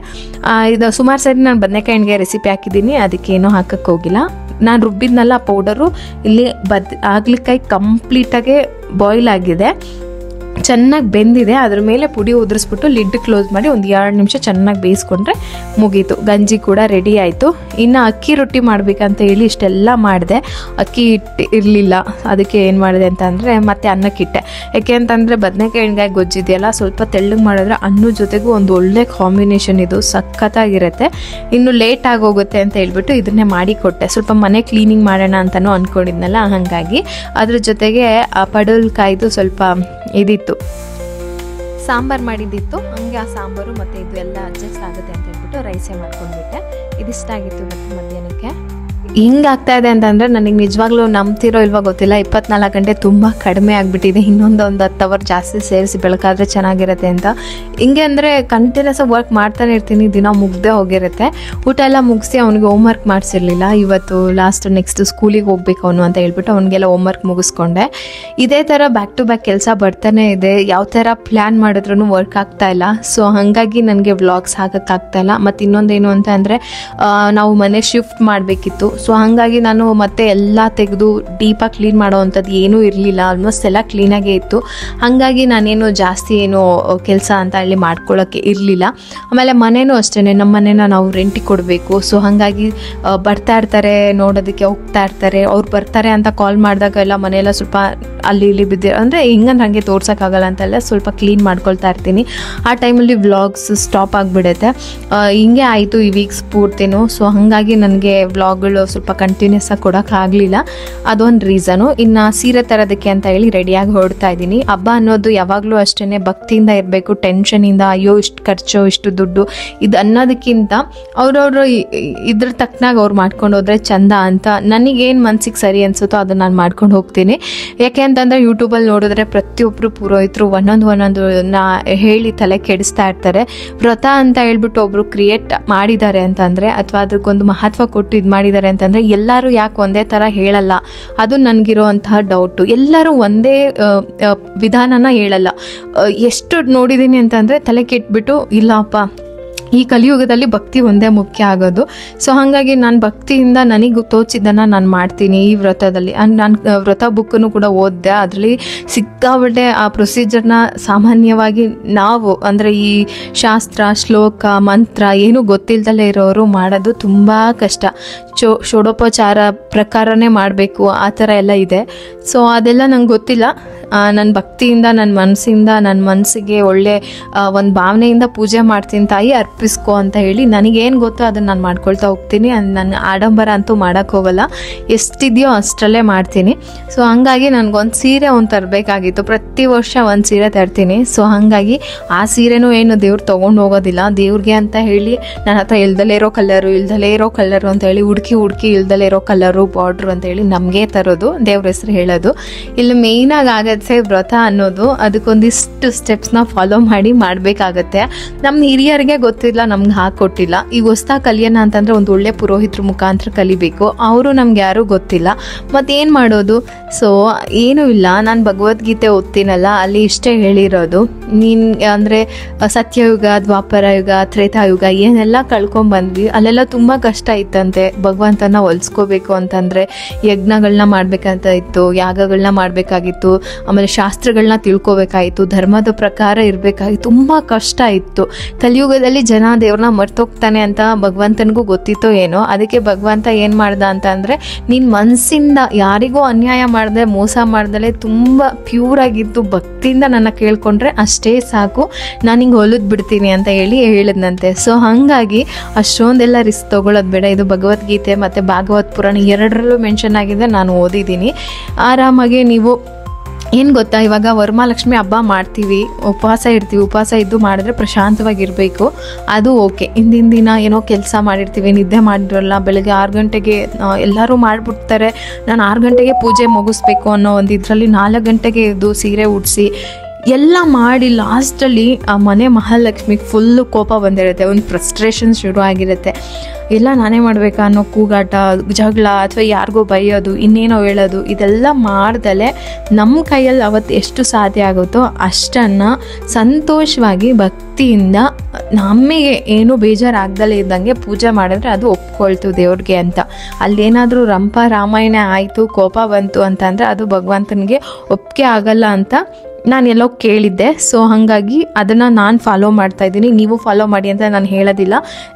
ಇದು ಸುಮಾರು ಸರಿ ನಾನು ಬದನೆಕಾಯಿ ಎಣ್ಗಾಯಿ ರೆಸಿಪಿ ಹಾಕಿದ್ದೀನಿ, ಅದಕ್ಕೇನೂ ಹಾಕಕ್ಕೆ ಹೋಗಿಲ್ಲ. ನಾನು ರುಬ್ಬಿದ್ನಲ್ಲ ಪೌಡರು, ಇಲ್ಲಿ ಹಾಗಲಕಾಯಿ ಕಂಪ್ಲೀಟಾಗಿ ಬಾಯ್ಲ್ ಆಗಿದೆ, ಚೆನ್ನಾಗಿ ಬೆಂದಿದೆ. ಅದ್ರ ಮೇಲೆ ಪುಡಿ ಉದುರಿಸ್ಬಿಟ್ಟು ಲಿಡ್ ಕ್ಲೋಸ್ ಮಾಡಿ ಒಂದು 2 ನಿಮಿಷ ಚೆನ್ನಾಗಿ ಬೇಯಿಸ್ಕೊಂಡ್ರೆ ಮುಗೀತು. ಗಂಜಿ ಕೂಡ ರೆಡಿ ಆಯಿತು. ಇನ್ನು ಅಕ್ಕಿ ರೊಟ್ಟಿ ಮಾಡಬೇಕಂತ ಹೇಳಿ ಇಷ್ಟೆಲ್ಲ ಮಾಡಿದೆ. ಅಕ್ಕಿ ಹಿಟ್ಟು ಇರಲಿಲ್ಲ, ಅದಕ್ಕೆ ಏನು ಮಾಡಿದೆ ಅಂತಂದರೆ ಮತ್ತೆ ಅನ್ನಕ್ಕಿಟ್ಟೆ. ಯಾಕೆ ಅಂತಂದರೆ ಬದನೆಕಾಯಿ ಎಣ್ಗಾಯಿ ಗೊಜ್ಜಿದೆಯಲ್ಲ, ಸ್ವಲ್ಪ ತೆಳ್ಳಗೆ ಮಾಡಿದ್ರೆ ಅನ್ನದ ಜೊತೆಗೂ ಒಂದು ಒಳ್ಳೆ ಕಾಂಬಿನೇಷನ್, ಇದು ಸಖತ್ತಾಗಿರುತ್ತೆ. ಇನ್ನು ಲೇಟ್ ಆಗೋಗುತ್ತೆ ಅಂತ ಹೇಳ್ಬಿಟ್ಟು ಇದನ್ನೇ ಮಾಡಿಕೊಟ್ಟೆ. ಸ್ವಲ್ಪ ಮನೆ ಕ್ಲೀನಿಂಗ್ ಮಾಡೋಣ ಅಂತಲೂ ಅಂದ್ಕೊಂಡಿದ್ನಲ್ಲ, ಹಾಗಾಗಿ ಅದ್ರ ಜೊತೆಗೆ ಆ ಪಡವಲಕಾಯ್ದು ಸ್ವಲ್ಪ ಇದಿತ್ತು, ಸಾಂಬಾರು ಮಾಡಿದ್ದಿತ್ತು. ಹಂಗೆ ಆ ಸಾಂಬಾರು ಮತ್ತು ಇದು ಎಲ್ಲ ಅಡ್ಜಸ್ಟ್ ಆಗುತ್ತೆ ಅಂತ ಹೇಳ್ಬಿಟ್ಟು ರೈಸೇ ಮಾಡ್ಕೊಂಡ್ಬಿಟ್ಟೆ. ಇದಿಷ್ಟ ಆಗಿತ್ತು ಇವತ್ತು ಮಧ್ಯಾಹ್ನಕ್ಕೆ. ಹಿಂಗಾಗ್ತಾ ಇದೆ ಅಂತಂದರೆ ನನಗೆ ನಿಜವಾಗ್ಲೂ ನಂಬ್ತಿರೋ ಇಲ್ವೋ ಗೊತ್ತಿಲ್ಲ, 24 ಗಂಟೆ ತುಂಬ ಕಡಿಮೆ ಆಗಿಬಿಟ್ಟಿದೆ. ಇನ್ನೊಂದು 10 ಅವರ್ ಜಾಸ್ತಿ ಸೇರಿಸಿ ಬೆಳಕಾದರೆ ಚೆನ್ನಾಗಿರುತ್ತೆ ಅಂತ. ಹಿಂಗೆ ಅಂದರೆ ಕಂಟಿನ್ಯೂಸ್ ವರ್ಕ್ ಮಾಡ್ತಾನೆ ಇರ್ತೀನಿ, ದಿನ ಮುಗ್ದೇ ಹೋಗಿರುತ್ತೆ. ಊಟ ಎಲ್ಲ ಮುಗಿಸಿ ಅವನಿಗೆ ಹೋಮ್ವರ್ಕ್ ಮಾಡಿಸಿರ್ಲಿಲ್ಲ. ಇವತ್ತು ನೆಕ್ಸ್ಟ್ ಸ್ಕೂಲಿಗೆ ಹೋಗ್ಬೇಕು ಅವನು ಅಂತ ಹೇಳ್ಬಿಟ್ಟು ಅವನಿಗೆಲ್ಲ ಹೋಮ್ವರ್ಕ್ ಮುಗಿಸ್ಕೊಂಡೆ. ಇದೇ ಥರ ಬ್ಯಾಕ್ ಟು ಬ್ಯಾಕ್ ಕೆಲಸ ಬರ್ತಾನೆ ಇದೆ. ಯಾವ ಥರ ಪ್ಲ್ಯಾನ್ ಮಾಡಿದ್ರೂ ವರ್ಕ್ ಆಗ್ತಾ ಇಲ್ಲ. ಸೊ ಹಾಗಾಗಿ ನನಗೆ ವ್ಲಾಗ್ಸ್ ಹಾಕೋಕ್ಕಾಗ್ತಾಯಿಲ್ಲ. ಮತ್ತು ಇನ್ನೊಂದೇನು ಅಂತ ಅಂದರೆ ನಾವು ಮನೆ ಶಿಫ್ಟ್ ಮಾಡಬೇಕಿತ್ತು. ಸೊ ಹಾಗಾಗಿ ನಾನು ಮತ್ತೆ ಎಲ್ಲ ತೆಗೆದು ಡೀಪಾಗಿ ಕ್ಲೀನ್ ಮಾಡೋ ಅಂಥದ್ದು ಏನೂ ಇರಲಿಲ್ಲ. ಆಲ್ಮೋಸ್ಟ್ ಎಲ್ಲ ಕ್ಲೀನಾಗೇ ಇತ್ತು. ಹಾಗಾಗಿ ನಾನೇನು ಜಾಸ್ತಿ ಏನು ಕೆಲಸ ಅಂತ ಹೇಳಿ ಮಾಡ್ಕೊಳ್ಳೋಕ್ಕೆ ಇರಲಿಲ್ಲ. ಆಮೇಲೆ ಮನೇನೂ ಅಷ್ಟೇ, ನಮ್ಮ ಮನೇನ ನಾವು ರೆಂಟಿಗೆ ಕೊಡಬೇಕು. ಸೊ ಹಾಗಾಗಿ ಬರ್ತಾ ಇರ್ತಾರೆ, ನೋಡೋದಕ್ಕೆ ಹೋಗ್ತಾ ಇರ್ತಾರೆ. ಅವ್ರು ಬರ್ತಾರೆ ಅಂತ ಕಾಲ್ ಮಾಡಿದಾಗ ಎಲ್ಲ ಮನೆಯೆಲ್ಲ ಸ್ವಲ್ಪ ಅಲ್ಲಿ ಇಲ್ಲಿ ಬಿದ್ದಿರೋ, ಅಂದರೆ ಹಿಂಗಂದ್ರೆ ಹಾಗೆ ತೋರ್ಸೋಕ್ಕಾಗಲ್ಲ ಅಂತೆಲ್ಲ ಸ್ವಲ್ಪ ಕ್ಲೀನ್ ಮಾಡ್ಕೊಳ್ತಾ ಇರ್ತೀನಿ. ಆ ಟೈಮಲ್ಲಿ ವ್ಲಾಗ್ಸ್ ಸ್ಟಾಪ್ ಆಗಿಬಿಡುತ್ತೆ. ಹಿಂಗೆ ಆಯಿತು ಈ ವೀಕ್ಸ್ ಪೂರ್ತಿನೂ. ಸೊ ಹಾಗಾಗಿ ನನಗೆ ವ್ಲಾಗ್ಗಳು ಸ್ವಲ್ಪ ಕಂಟಿನ್ಯೂಸ್ ಆಗಿ ಕೊಡೋಕ್ಕಾಗಲಿಲ್ಲ, ಅದೊಂದು ರೀಸನು. ಇನ್ನು ಸೀರೆ ತರೋದಕ್ಕೆ ಅಂತ ಹೇಳಿ ರೆಡಿಯಾಗಿ ಹೊರಡ್ತಾ ಇದ್ದೀನಿ. ಹಬ್ಬ ಅನ್ನೋದು ಯಾವಾಗಲೂ ಅಷ್ಟೇ ಭಕ್ತಿಯಿಂದ ಇರಬೇಕು, ಟೆನ್ಷನಿಂದ ಅಯ್ಯೋ ಇಷ್ಟು ಖರ್ಚು ಇಷ್ಟು ದುಡ್ಡು ಇದು ಅನ್ನೋದಕ್ಕಿಂತ ಅವ್ರವರು ಇದ್ರ ತಕ್ಕನಾಗಿ ಅವ್ರು ಮಾಡ್ಕೊಂಡು ಹೋದ್ರೆ ಚಂದ ಅಂತ. ನನಗೇನು ಮನ್ಸಿಗೆ ಸರಿ ಅನಿಸುತ್ತೋ ಅದನ್ನು ನಾನು ಮಾಡ್ಕೊಂಡು ಹೋಗ್ತೀನಿ. ಯಾಕೆ ಅಂತಂದರೆ ಯೂಟ್ಯೂಬಲ್ಲಿ ನೋಡಿದ್ರೆ ಪ್ರತಿಯೊಬ್ಬರು ಪುರೋಹಿತರು ಒಂದೊಂದು ಹೇಳಿ ತಲೆ ಕೆಡಿಸ್ತಾ ಇರ್ತಾರೆ. ವ್ರತ ಅಂತ ಹೇಳ್ಬಿಟ್ಟು ಒಬ್ಬರು ಕ್ರಿಯೇಟ್ ಮಾಡಿದ್ದಾರೆ ಅಂತಂದರೆ, ಅಥವಾ ಅದಕ್ಕೊಂದು ಮಹತ್ವ ಕೊಟ್ಟು ಇದು ಮಾಡಿದ್ದಾರೆ ಅಂತಂದರೆ ಎಲ್ಲರೂ ಯಾಕೆ ಒಂದೇ ಥರ ಹೇಳಲ್ಲ, ಅದು ನನಗಿರೋವಂತಹ ಡೌಟು. ಎಲ್ಲರೂ ಒಂದೇ ವಿಧಾನನ ಹೇಳಲ್ಲ. ಎಷ್ಟು ನೋಡಿದ್ದೀನಿ ಅಂತಂದರೆ ತಲೆ ಕೆಟ್ಬಿಟ್ಟು ಇಲ್ಲಪ್ಪ ಈ ಕಲಿಯುಗದಲ್ಲಿ ಭಕ್ತಿ ಒಂದೇ ಮುಖ್ಯ ಆಗೋದು. ಸೊ ಹಾಗಾಗಿ ನಾನು ಭಕ್ತಿಯಿಂದ ನನಗೆ ತೋಚಿದ್ದನ್ನು ನಾನು ಮಾಡ್ತೀನಿ ಈ ವ್ರತದಲ್ಲಿ. ನಾನು ವ್ರತ ಬುಕ್ಕನ್ನು ಕೂಡ ಓದಿದೆ. ಅದರಲ್ಲಿ ಸಿಕ್ಕಾಬಟ್ಟೆ ಆ ಪ್ರೊಸೀಜರ್ನ ಸಾಮಾನ್ಯವಾಗಿ ನಾವು ಅಂದರೆ ಈ ಶಾಸ್ತ್ರ ಶ್ಲೋಕ ಮಂತ್ರ ಏನೂ ಗೊತ್ತಿಲ್ದಲೇ ಇರೋರು ಮಾಡೋದು ತುಂಬ ಕಷ್ಟ. ಷೋಡೋಪಚಾರ ಪ್ರಕಾರನೇ ಮಾಡಬೇಕು, ಆ ಥರ ಎಲ್ಲ ಇದೆ. ಸೊ ಅದೆಲ್ಲ ನಂಗೆ ಗೊತ್ತಿಲ್ಲ. ನನ್ನ ಭಕ್ತಿಯಿಂದ ನನ್ನ ಮನಸ್ಸಿಗೆ ಒಳ್ಳೆ ಒಂದು ಭಾವನೆಯಿಂದ ಪೂಜೆ ಮಾಡ್ತೀನಿ ತಾಯಿ, ಅರ್ಪಿಸ್ಕೊ ಅಂತ ಹೇಳಿ ನನಗೇನು ಗೊತ್ತೋ ಅದನ್ನು ನಾನು ಮಾಡ್ಕೊಳ್ತಾ ಹೋಗ್ತೀನಿ. ನನ್ನ ಆಡಂಬರ ಅಂತೂ ಮಾಡೋಕ್ಕೆ ಹೋಗಲ್ಲ, ಎಷ್ಟಿದೆಯೋ ಅಷ್ಟರಲ್ಲೇ ಮಾಡ್ತೀನಿ. ಸೊ ಹಾಗಾಗಿ ನನಗೊಂದು ಸೀರೆ ತರಬೇಕಾಗಿತ್ತು. ಪ್ರತಿ ವರ್ಷ ಒಂದು ಸೀರೆ ತರ್ತೀನಿ. ಸೊ ಹಾಗಾಗಿ ಆ ಸೀರೆನೂ ಏನು ದೇವ್ರು ತೊಗೊಂಡು ಹೋಗೋದಿಲ್ಲ. ದೇವ್ರಿಗೆ ಅಂತ ಹೇಳಿ ನನ್ನ ಹತ್ರ ಇಲ್ದಲೇ ಇರೋ ಕಲರು ಅಂತ ಹೇಳಿ ಹುಡುಕಿ ಇಲ್ದಲೇ ಇರೋ ಕಲರು ಬಾರ್ಡ್ರು ಅಂತ ಹೇಳಿ ನಮಗೆ ತರೋದು, ದೇವ್ರ ಹೆಸರು ಹೇಳೋದು. ಇಲ್ಲಿ ಮೇಯ್ನಾಗಿ ಆಗತ್ತೆ ವ್ರತ ಅನ್ನೋದು, ಅದಕ್ಕೊಂದಿಷ್ಟು ಸ್ಟೆಪ್ಸ್ನ ಫಾಲೋ ಮಾಡಿ ಮಾಡಬೇಕಾಗತ್ತೆ. ನಮ್ಮ ಹಿರಿಯರಿಗೆ ಗೊತ್ತಿಲ್ಲ, ನಮ್ಗೆ ಹಾಕೊಟ್ಟಿಲ್ಲ. ಈಗ ಹೊಸ್ದಾಗಿ ಕಲಿಯೋಣ ಅಂತಂದರೆ ಒಂದು ಒಳ್ಳೆ ಪುರೋಹಿತರ ಮುಖಾಂತರ ಕಲಿಬೇಕು. ಅವರು ನಮ್ಗೆ ಯಾರೂ ಗೊತ್ತಿಲ್ಲ, ಮತ್ತೇನು ಮಾಡೋದು? ಸೊ ಏನೂ ಇಲ್ಲ, ನಾನು ಭಗವದ್ಗೀತೆ ಓದ್ತೀನಲ್ಲ, ಅಲ್ಲಿ ಇಷ್ಟೇ ಹೇಳಿರೋದು, ನೀನು ಅಂದರೆ ಸತ್ಯಯುಗ, ದ್ವಾಪರ ಯುಗ, ತ್ರೇತಾಯುಗ ಏನೆಲ್ಲ ಕಳ್ಕೊಂಬಂದ್ವಿ ಅಲ್ಲೆಲ್ಲ ತುಂಬ ಕಷ್ಟ ಇತ್ತಂತೆ. ಭಗವಂತನ ಹೊಲಿಸ್ಕೋಬೇಕು ಅಂತಂದರೆ ಯಜ್ಞಗಳನ್ನ ಮಾಡಬೇಕಂತ ಇತ್ತು, ಯಾಗಗಳನ್ನ ಮಾಡಬೇಕಾಗಿತ್ತು, ಆಮೇಲೆ ಶಾಸ್ತ್ರಗಳನ್ನ ತಿಳ್ಕೊಬೇಕಾಗಿತ್ತು, ಧರ್ಮದ ಪ್ರಕಾರ ಇರಬೇಕಾಗಿತ್ತು. ತುಂಬ ಕಷ್ಟ ಇತ್ತು. ಕಲಿಯುಗದಲ್ಲಿ ಜನ ದೇವ್ರನ್ನ ಮರ್ತೋಗ್ತಾನೆ ಅಂತ ಭಗವಂತನಿಗೂ ಗೊತ್ತಿತ್ತೋ ಏನೋ. ಅದಕ್ಕೆ ಭಗವಂತ ಏನು ಮಾಡ್ದ ಅಂತ ಅಂದರೆ, ನಿನ್ನ ಮನಸ್ಸಿಂದ ಯಾರಿಗೂ ಅನ್ಯಾಯ ಮಾಡದೆ ಮೋಸ ಮಾಡ್ದಲೆ ತುಂಬ ಪ್ಯೂರಾಗಿದ್ದು ಭಕ್ತಿಯಿಂದ ನನ್ನ ಕೇಳ್ಕೊಂಡ್ರೆ ಅಷ್ಟೇ ಸಾಕು, ನಾನು ಹಿಂಗೆ ಹೊಲಿದ್ ಬಿಡ್ತೀನಿ ಅಂತ ಹೇಳಿದ್ನಂತೆ. ಸೊ ಹಾಗಾಗಿ ಅಷ್ಟೊಂದೆಲ್ಲ ರಿಸ್ಕ್ ತೊಗೊಳ್ಳೋದು ಬೇಡ. ಇದು ಭಗವದ್ಗೀತೆ ಮತ್ತು ಭಾಗವತ್ ಪುರಾಣ ಎರಡರಲ್ಲೂ ಮೆನ್ಷನ್ ಆಗಿದೆ, ನಾನು ಓದಿದ್ದೀನಿ. ಆರಾಮಾಗಿ ನೀವು ಏನು ಗೊತ್ತಾ, ಇವಾಗ ವರಮಹಾಲಕ್ಷ್ಮಿ ಹಬ್ಬ ಮಾಡ್ತೀವಿ, ಉಪವಾಸ ಇರ್ತೀವಿ, ಉಪವಾಸ ಇದ್ದು ಮಾಡಿದ್ರೆ ಪ್ರಶಾಂತವಾಗಿರಬೇಕು, ಅದು ಓಕೆ. ಹಿಂದಿನ ದಿನ ಏನೋ ಕೆಲಸ ಮಾಡಿರ್ತೀವಿ, ನಿದ್ದೆ ಮಾಡಿರಲ್ಲ, ಬೆಳಗ್ಗೆ 6 ಗಂಟೆಗೆ ಎಲ್ಲರೂ ಮಾಡಿಬಿಡ್ತಾರೆ, ನಾನು 6 ಗಂಟೆಗೆ ಪೂಜೆ ಮುಗಿಸ್ಬೇಕು ಅನ್ನೋ ಒಂದು ಇದರಲ್ಲಿ 4 ಗಂಟೆಗೆ ಎದ್ದು ಸೀರೆ ಉಡಿಸಿ ಎಲ್ಲ ಮಾಡಿ ಲಾಸ್ಟಲ್ಲಿ ಆ ಮನೆ ಮಹಾಲಕ್ಷ್ಮಿಗೆ ಫುಲ್ಲು ಕೋಪ ಬಂದಿರುತ್ತೆ, ಒಂದು ಫ್ರಸ್ಟ್ರೇಷನ್ ಶುರು ಆಗಿರುತ್ತೆ. ಎಲ್ಲ ನಾನೇ ಮಾಡಬೇಕಾ ಅನ್ನೋ ಕೂಗಾಟ, ಜಗಳ, ಅಥವಾ ಯಾರಿಗೋ ಬೈಯೋದು, ಇನ್ನೇನೋ ಹೇಳೋದು, ಇದೆಲ್ಲ ಮಾಡ್ದಲೆ ನಮ್ಮ ಕೈಯಲ್ಲಿ ಅವತ್ತು ಎಷ್ಟು ಸಾಧ್ಯ ಆಗುತ್ತೋ ಅಷ್ಟನ್ನು ಸಂತೋಷವಾಗಿ ಭಕ್ತಿಯಿಂದ ನಮಗೆ ಏನು ಬೇಜಾರಾಗ್ದಲೇ ಇದ್ದಂಗೆ ಪೂಜೆ ಮಾಡಿದ್ರೆ ಅದು ಒಪ್ಕೊಳ್ತು ದೇವ್ರಿಗೆ ಅಂತ. ಅಲ್ಲೇನಾದರೂ ರಂಪ ರಾಮಾಯಣ ಆಯಿತು, ಕೋಪ ಬಂತು ಅಂತಂದರೆ ಅದು ಭಗವಂತನಿಗೆ ಒಪ್ಪಿಗೆ ಆಗಲ್ಲ ಅಂತ ನಾನು ಎಲ್ಲೋ ಕೇಳಿದ್ದೆ. ಸೊ ಹಾಗಾಗಿ ಅದನ್ನು ನಾನು ಫಾಲೋ ಮಾಡ್ತಾಯಿದ್ದೀನಿ, ನೀವು ಫಾಲೋ ಮಾಡಿ ಅಂತ ನಾನು ಹೇಳೋದಿಲ್ಲ.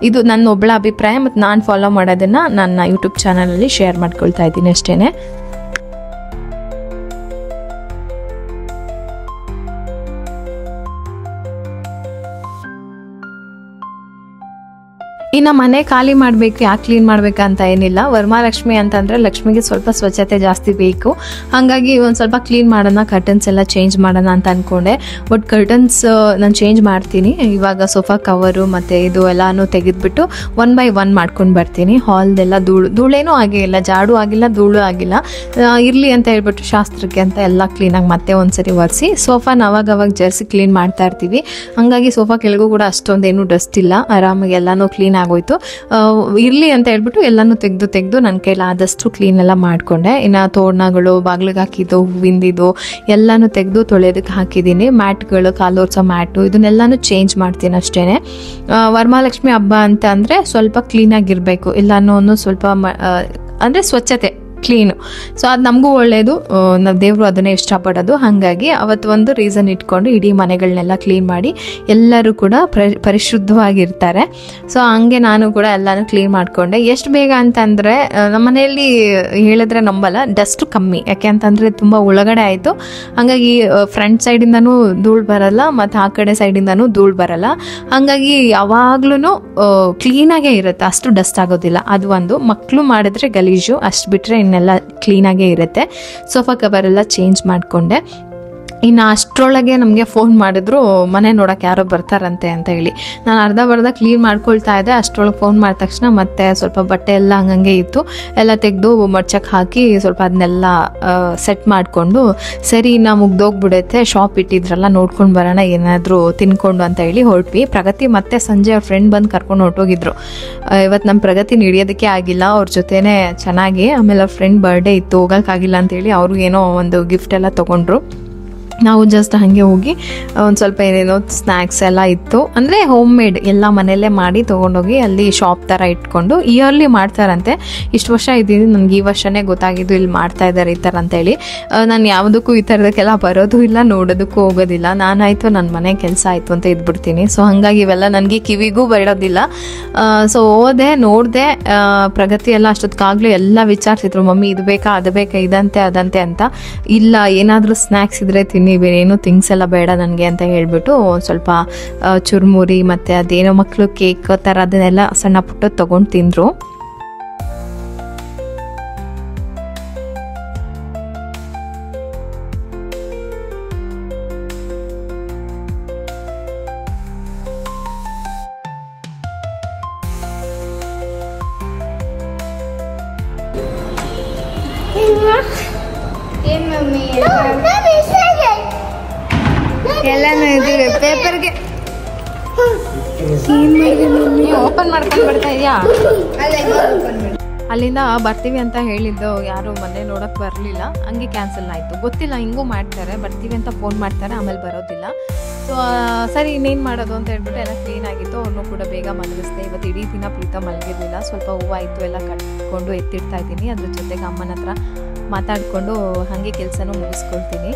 ಇದು ನನ್ನ ಒಬ್ಬಳ ಅಭಿಪ್ರಾಯ, ಮತ್ತು ನಾನು ಫಾಲೋ ಮಾಡೋದನ್ನು ನನ್ನ ಯೂಟ್ಯೂಬ್ ಚಾನಲಲ್ಲಿ ಶೇರ್ ಮಾಡ್ಕೊಳ್ತಾ ಇದ್ದೀನಿ ಅಷ್ಟೇ. ಇನ್ನು ಮನೆ ಖಾಲಿ ಮಾಡಬೇಕು, ಯಾಕೆ ಕ್ಲೀನ್ ಮಾಡಬೇಕಂತ ಏನಿಲ್ಲ. ವರಮಹಾಲಕ್ಷ್ಮಿ ಅಂತಂದರೆ ಲಕ್ಷ್ಮಿಗೆ ಸ್ವಲ್ಪ ಸ್ವಚ್ಛತೆ ಜಾಸ್ತಿ ಬೇಕು, ಹಾಗಾಗಿ ಒಂದು ಸ್ವಲ್ಪ ಕ್ಲೀನ್ ಮಾಡೋಣ, ಕರ್ಟನ್ಸ್ ಎಲ್ಲ ಚೇಂಜ್ ಮಾಡೋಣ ಅಂತ ಅಂದ್ಕೊಂಡೆ. ಬಟ್ ಕರ್ಟನ್ಸ್ ನಾನು ಚೇಂಜ್ ಮಾಡ್ತೀನಿ ಇವಾಗ. ಸೋಫಾ ಕವರು ಮತ್ತು ಇದು ಎಲ್ಲನೂ ತೆಗೆದುಬಿಟ್ಟು 1 by 1 ಮಾಡ್ಕೊಂಡು ಬರ್ತೀನಿ. ಹಾಲ್ದೆಲ್ಲ ಧೂಳೇನೂ ಆಗಿಲ್ಲ, ಜಾಡು ಆಗಿಲ್ಲ, ಧೂಳು ಆಗಿಲ್ಲ, ಇರಲಿ ಅಂತ ಹೇಳ್ಬಿಟ್ಟು ಶಾಸ್ತ್ರಕ್ಕೆ ಅಂತ ಎಲ್ಲ ಕ್ಲೀನಾಗಿ ಮತ್ತೆ ಒಂದ್ಸರಿ ಒರೆಸಿ ಸೋಫಾನ ಅವಾಗವಾಗ ಜರ್ಸಿ ಕ್ಲೀನ್ ಮಾಡ್ತಾ ಇರ್ತೀವಿ. ಹಾಗಾಗಿ ಸೋಫಾ ಕೆಳಗೂ ಕೂಡ ಅಷ್ಟೊಂದೇನು ಡಸ್ಟ್ ಇಲ್ಲ, ಆರಾಮಾಗಿ ಎಲ್ಲನೂ ಕ್ಲೀನ್ ಆಗೋಯ್ತು. ಇರಲಿ ಅಂತ ಹೇಳ್ಬಿಟ್ಟು ಎಲ್ಲನೂ ತೆಗೆದು ನನ್ನ ಕೈಲಾದಷ್ಟು ಕ್ಲೀನ್ ಎಲ್ಲ ಮಾಡಿಕೊಂಡೆ. ಇನ್ನು ತೋರಣಗಳು, ಬಾಗಿಲಿಗೆ ಹಾಕಿದ್ದು, ಹೂವಿಂದಿದ್ದು ಎಲ್ಲನೂ ತೆಗೆದು ತೊಳೆಯೋದಕ್ಕೆ ಹಾಕಿದ್ದೀನಿ. ಮ್ಯಾಟ್ಗಳು, ಕಾಲೋರ್ಸೋ ಮ್ಯಾಟು ಇದನ್ನೆಲ್ಲನೂ ಚೇಂಜ್ ಮಾಡ್ತೀನಿ ಅಷ್ಟೇ. ವರಮಹಾಲಕ್ಷ್ಮಿ ಹಬ್ಬ ಅಂತ ಅಂದರೆ ಸ್ವಲ್ಪ ಕ್ಲೀನಾಗಿರಬೇಕು, ಎಲ್ಲನೂ ಸ್ವಲ್ಪ ಅಂದರೆ ಸ್ವಚ್ಛತೆ, ಕ್ಲೀನು. ಸೊ ಅದು ನಮಗೂ ಒಳ್ಳೆಯದು, ನಾವು ದೇವರು ಅದನ್ನೇ ಇಷ್ಟಪಡೋದು. ಹಾಗಾಗಿ ಅವತ್ತು ಒಂದು ರೀಸನ್ ಇಟ್ಕೊಂಡು ಇಡೀ ಮನೆಗಳನ್ನೆಲ್ಲ ಕ್ಲೀನ್ ಮಾಡಿ ಎಲ್ಲರೂ ಕೂಡ ಪರಿಶುದ್ಧವಾಗಿರ್ತಾರೆ. ಸೊ ಹಂಗೆ ನಾನು ಕೂಡ ಎಲ್ಲನೂ ಕ್ಲೀನ್ ಮಾಡಿಕೊಂಡೆ. ಎಷ್ಟು ಬೇಗ ಅಂತಂದರೆ ನಮ್ಮ ಮನೆಯಲ್ಲಿ ಹೇಳಿದ್ರೆ ನಂಬಲ್ಲ, ಡಸ್ಟ್ ಕಮ್ಮಿ, ಯಾಕೆ ಅಂತಂದರೆ ತುಂಬ ಒಳಗಡೆ ಆಯಿತು. ಹಾಗಾಗಿ ಫ್ರಂಟ್ ಸೈಡಿಂದನೂ ಧೂಳು ಬರಲ್ಲ ಮತ್ತು ಆ ಕಡೆ ಸೈಡಿಂದನೂ ಧೂಳು ಬರಲ್ಲ. ಹಾಗಾಗಿ ಯಾವಾಗ್ಲೂ ಕ್ಲೀನಾಗೇ ಇರುತ್ತೆ, ಅಷ್ಟು ಡಸ್ಟ್ ಆಗೋದಿಲ್ಲ. ಅದು ಒಂದು. ಮಕ್ಕಳು ಮಾಡಿದ್ರೆ ಗಲೀಜು, ಅಷ್ಟು ಬಿಟ್ಟರೆ ಇನ್ನೆಲ್ಲ ಕ್ಲೀನಾಗೇ ಇರುತ್ತೆ. ಸೋಫಾ ಕವರ್ ಎಲ್ಲ ಚೇಂಜ್ ಮಾಡಿಕೊಂಡೆ. ಇನ್ನು ಅಷ್ಟರೊಳಗೆ ನಮಗೆ ಫೋನ್ ಮಾಡಿದ್ರು, ಮನೆ ನೋಡೋಕೆ ಯಾರೋ ಬರ್ತಾರಂತೆ ಅಂತ ಹೇಳಿ. ನಾನು ಅರ್ಧ ಕ್ಲೀನ್ ಮಾಡ್ಕೊಳ್ತಾ ಇದ್ದೆ, ಅಷ್ಟರೊಳಗೆ ಫೋನ್ ಮಾಡಿದ ತಕ್ಷಣ ಮತ್ತೆ ಸ್ವಲ್ಪ ಬಟ್ಟೆ ಎಲ್ಲ ಹಂಗಂಗೆ ಇತ್ತು, ಎಲ್ಲ ತೆಗೆದು ಮಡ್ಚಕ್ಕೆ ಹಾಕಿ ಸ್ವಲ್ಪ ಅದನ್ನೆಲ್ಲ ಸೆಟ್ ಮಾಡಿಕೊಂಡು, ಸರಿ ಇನ್ನು ಮುಗ್ದೋಗ್ಬಿಡುತ್ತೆ, ಶಾಪ್ ಇಟ್ಟಿದ್ರಲ್ಲ ನೋಡ್ಕೊಂಡು ಬರೋಣ ಏನಾದರೂ ತಿನ್ಕೊಂಡು ಅಂತ ಹೇಳಿ ಹೊರಟ್ವಿ. ಪ್ರಗತಿ ಮತ್ತೆ ಸಂಜೆ ಅವ್ರ ಫ್ರೆಂಡ್ ಬಂದು ಕರ್ಕೊಂಡು ಹೊರಟೋಗಿದ್ರು. ಇವತ್ತು ನಮ್ಮ ಪ್ರಗತಿ ಹಿಡಿಯೋದಕ್ಕೆ ಆಗಿಲ್ಲ, ಅವ್ರ ಜೊತೆನೇ ಚೆನ್ನಾಗಿ. ಆಮೇಲೆ ಅವ್ರ ಫ್ರೆಂಡ್ ಬರ್ಡೇ ಇತ್ತು, ಹೋಗೋಕ್ಕಾಗಿಲ್ಲ ಅಂತೇಳಿ ಅವರು ಏನೋ ಒಂದು ಗಿಫ್ಟ್ ಎಲ್ಲ ತೊಗೊಂಡ್ರು. ನಾವು ಜಸ್ಟ್ ಹಾಗೆ ಹೋಗಿ ಒಂದು ಸ್ವಲ್ಪ ಏನೇನೋ ಸ್ನ್ಯಾಕ್ಸ್ ಎಲ್ಲ ಇತ್ತು, ಅಂದರೆ ಹೋಮ್ ಮೇಡ್ ಎಲ್ಲ ಮನೆಯಲ್ಲೇ ಮಾಡಿ ತೊಗೊಂಡೋಗಿ ಅಲ್ಲಿ ಶಾಪ್ ಥರ ಇಟ್ಕೊಂಡು ಇಯರ್ಲಿ ಮಾಡ್ತಾರಂತೆ. ಇಷ್ಟು ವರ್ಷ ಇದ್ದೀನಿ, ನನಗೆ ಈ ವರ್ಷನೇ ಗೊತ್ತಾಗಿದ್ದು ಇಲ್ಲಿ ಮಾಡ್ತಾ ಇದ್ದಾರೆ ಈ ಥರ ಅಂತೇಳಿ. ನಾನು ಯಾವುದಕ್ಕೂ ಈ ಥರದಕ್ಕೆಲ್ಲ ಬರೋದು ಇಲ್ಲ, ನೋಡೋದಕ್ಕೂ ಹೋಗೋದಿಲ್ಲ. ನಾನಾಯಿತು ನನ್ನ ಮನೆ ಕೆಲಸ ಆಯಿತು ಅಂತ ಇದ್ಬಿಡ್ತೀನಿ. ಸೊ ಹಾಗಾಗಿ ಇವೆಲ್ಲ ನನಗೆ ಕಿವಿಗೂ ಬರೋದಿಲ್ಲ. ಸೊ ಹೋದೆ, ನೋಡಿದೆ, ಪ್ರಗತಿ ಎಲ್ಲ ಅಷ್ಟೊತ್ತಿಗಾಗಲೂ ಎಲ್ಲ ವಿಚಾರಿಸಿದ್ರು, ಮಮ್ಮಿ ಇದು ಬೇಕಾ, ಅದು ಬೇಕಾ, ಇದಂತೆ ಅದಂತೆ ಅಂತ. ಇಲ್ಲ, ಏನಾದರೂ ಸ್ನ್ಯಾಕ್ಸ್ ಇದ್ದರೆ ನೀವೇನು ಥಿಂಗ್ಸ್ ಎಲ್ಲ ಬೇಡ ನನಗೆ ಅಂತ ಹೇಳ್ಬಿಟ್ಟು ಸ್ವಲ್ಪ ಚುರುಮುರಿ ಮತ್ತು ಅದೇನೋ ಮಕ್ಕಳು ಕೇಕ್ ಥರ ಅದನ್ನೆಲ್ಲ ಸಣ್ಣ ಪುಟ್ಟ ತೊಗೊಂಡು ತಿಂದರು. ಎಲ್ಲಾನು ಇದೀವಿ ಪೇಪರ್ಗೆ ಓಪನ್ ಮಾಡ್ಕೊಂಡು ಬರ್ತಾ ಇದೆಯಾ? ಅಲ್ಲಿಂದ ಬರ್ತೀವಿ ಅಂತ ಹೇಳಿದ್ದು ಯಾರು ಮನೆ ನೋಡೋಕೆ ಬರಲಿಲ್ಲ, ಹಂಗೆ ಕ್ಯಾನ್ಸಲ್ ಆಯಿತು. ಗೊತ್ತಿಲ್ಲ, ಹಿಂಗೂ ಮಾಡ್ತಾರೆ, ಬರ್ತೀವಿ ಅಂತ ಫೋನ್ ಮಾಡ್ತಾರೆ, ಆಮೇಲೆ ಬರೋದಿಲ್ಲ. ಸೊ ಸರಿ ಇನ್ನೇನು ಮಾಡೋದು ಅಂತ ಹೇಳ್ಬಿಟ್ಟು ಎಲ್ಲ ಕ್ಲೀನ್ ಆಗಿತ್ತು. ಅವ್ರನ್ನೂ ಕೂಡ ಬೇಗ ಮಲಗಿಸ್ದೆ. ಇವತ್ತು ಇಡೀ ದಿನ ಪ್ರೀತ ಮಲಗಿರಲಿಲ್ಲ. ಸ್ವಲ್ಪ ಹೂವಾಯಿತು ಎಲ್ಲ ಕಟ್ಕೊಂಡು ಎತ್ತಿಡ್ತಾ ಇದ್ದೀನಿ. ಅದ್ರ ಜೊತೆಗೆ ಅಮ್ಮನ ಹತ್ರ ಮಾತಾಡಿಕೊಂಡು ಹಾಗೆ ಕೆಲಸನೂ ಮುಗಿಸ್ಕೊಳ್ತೀನಿ.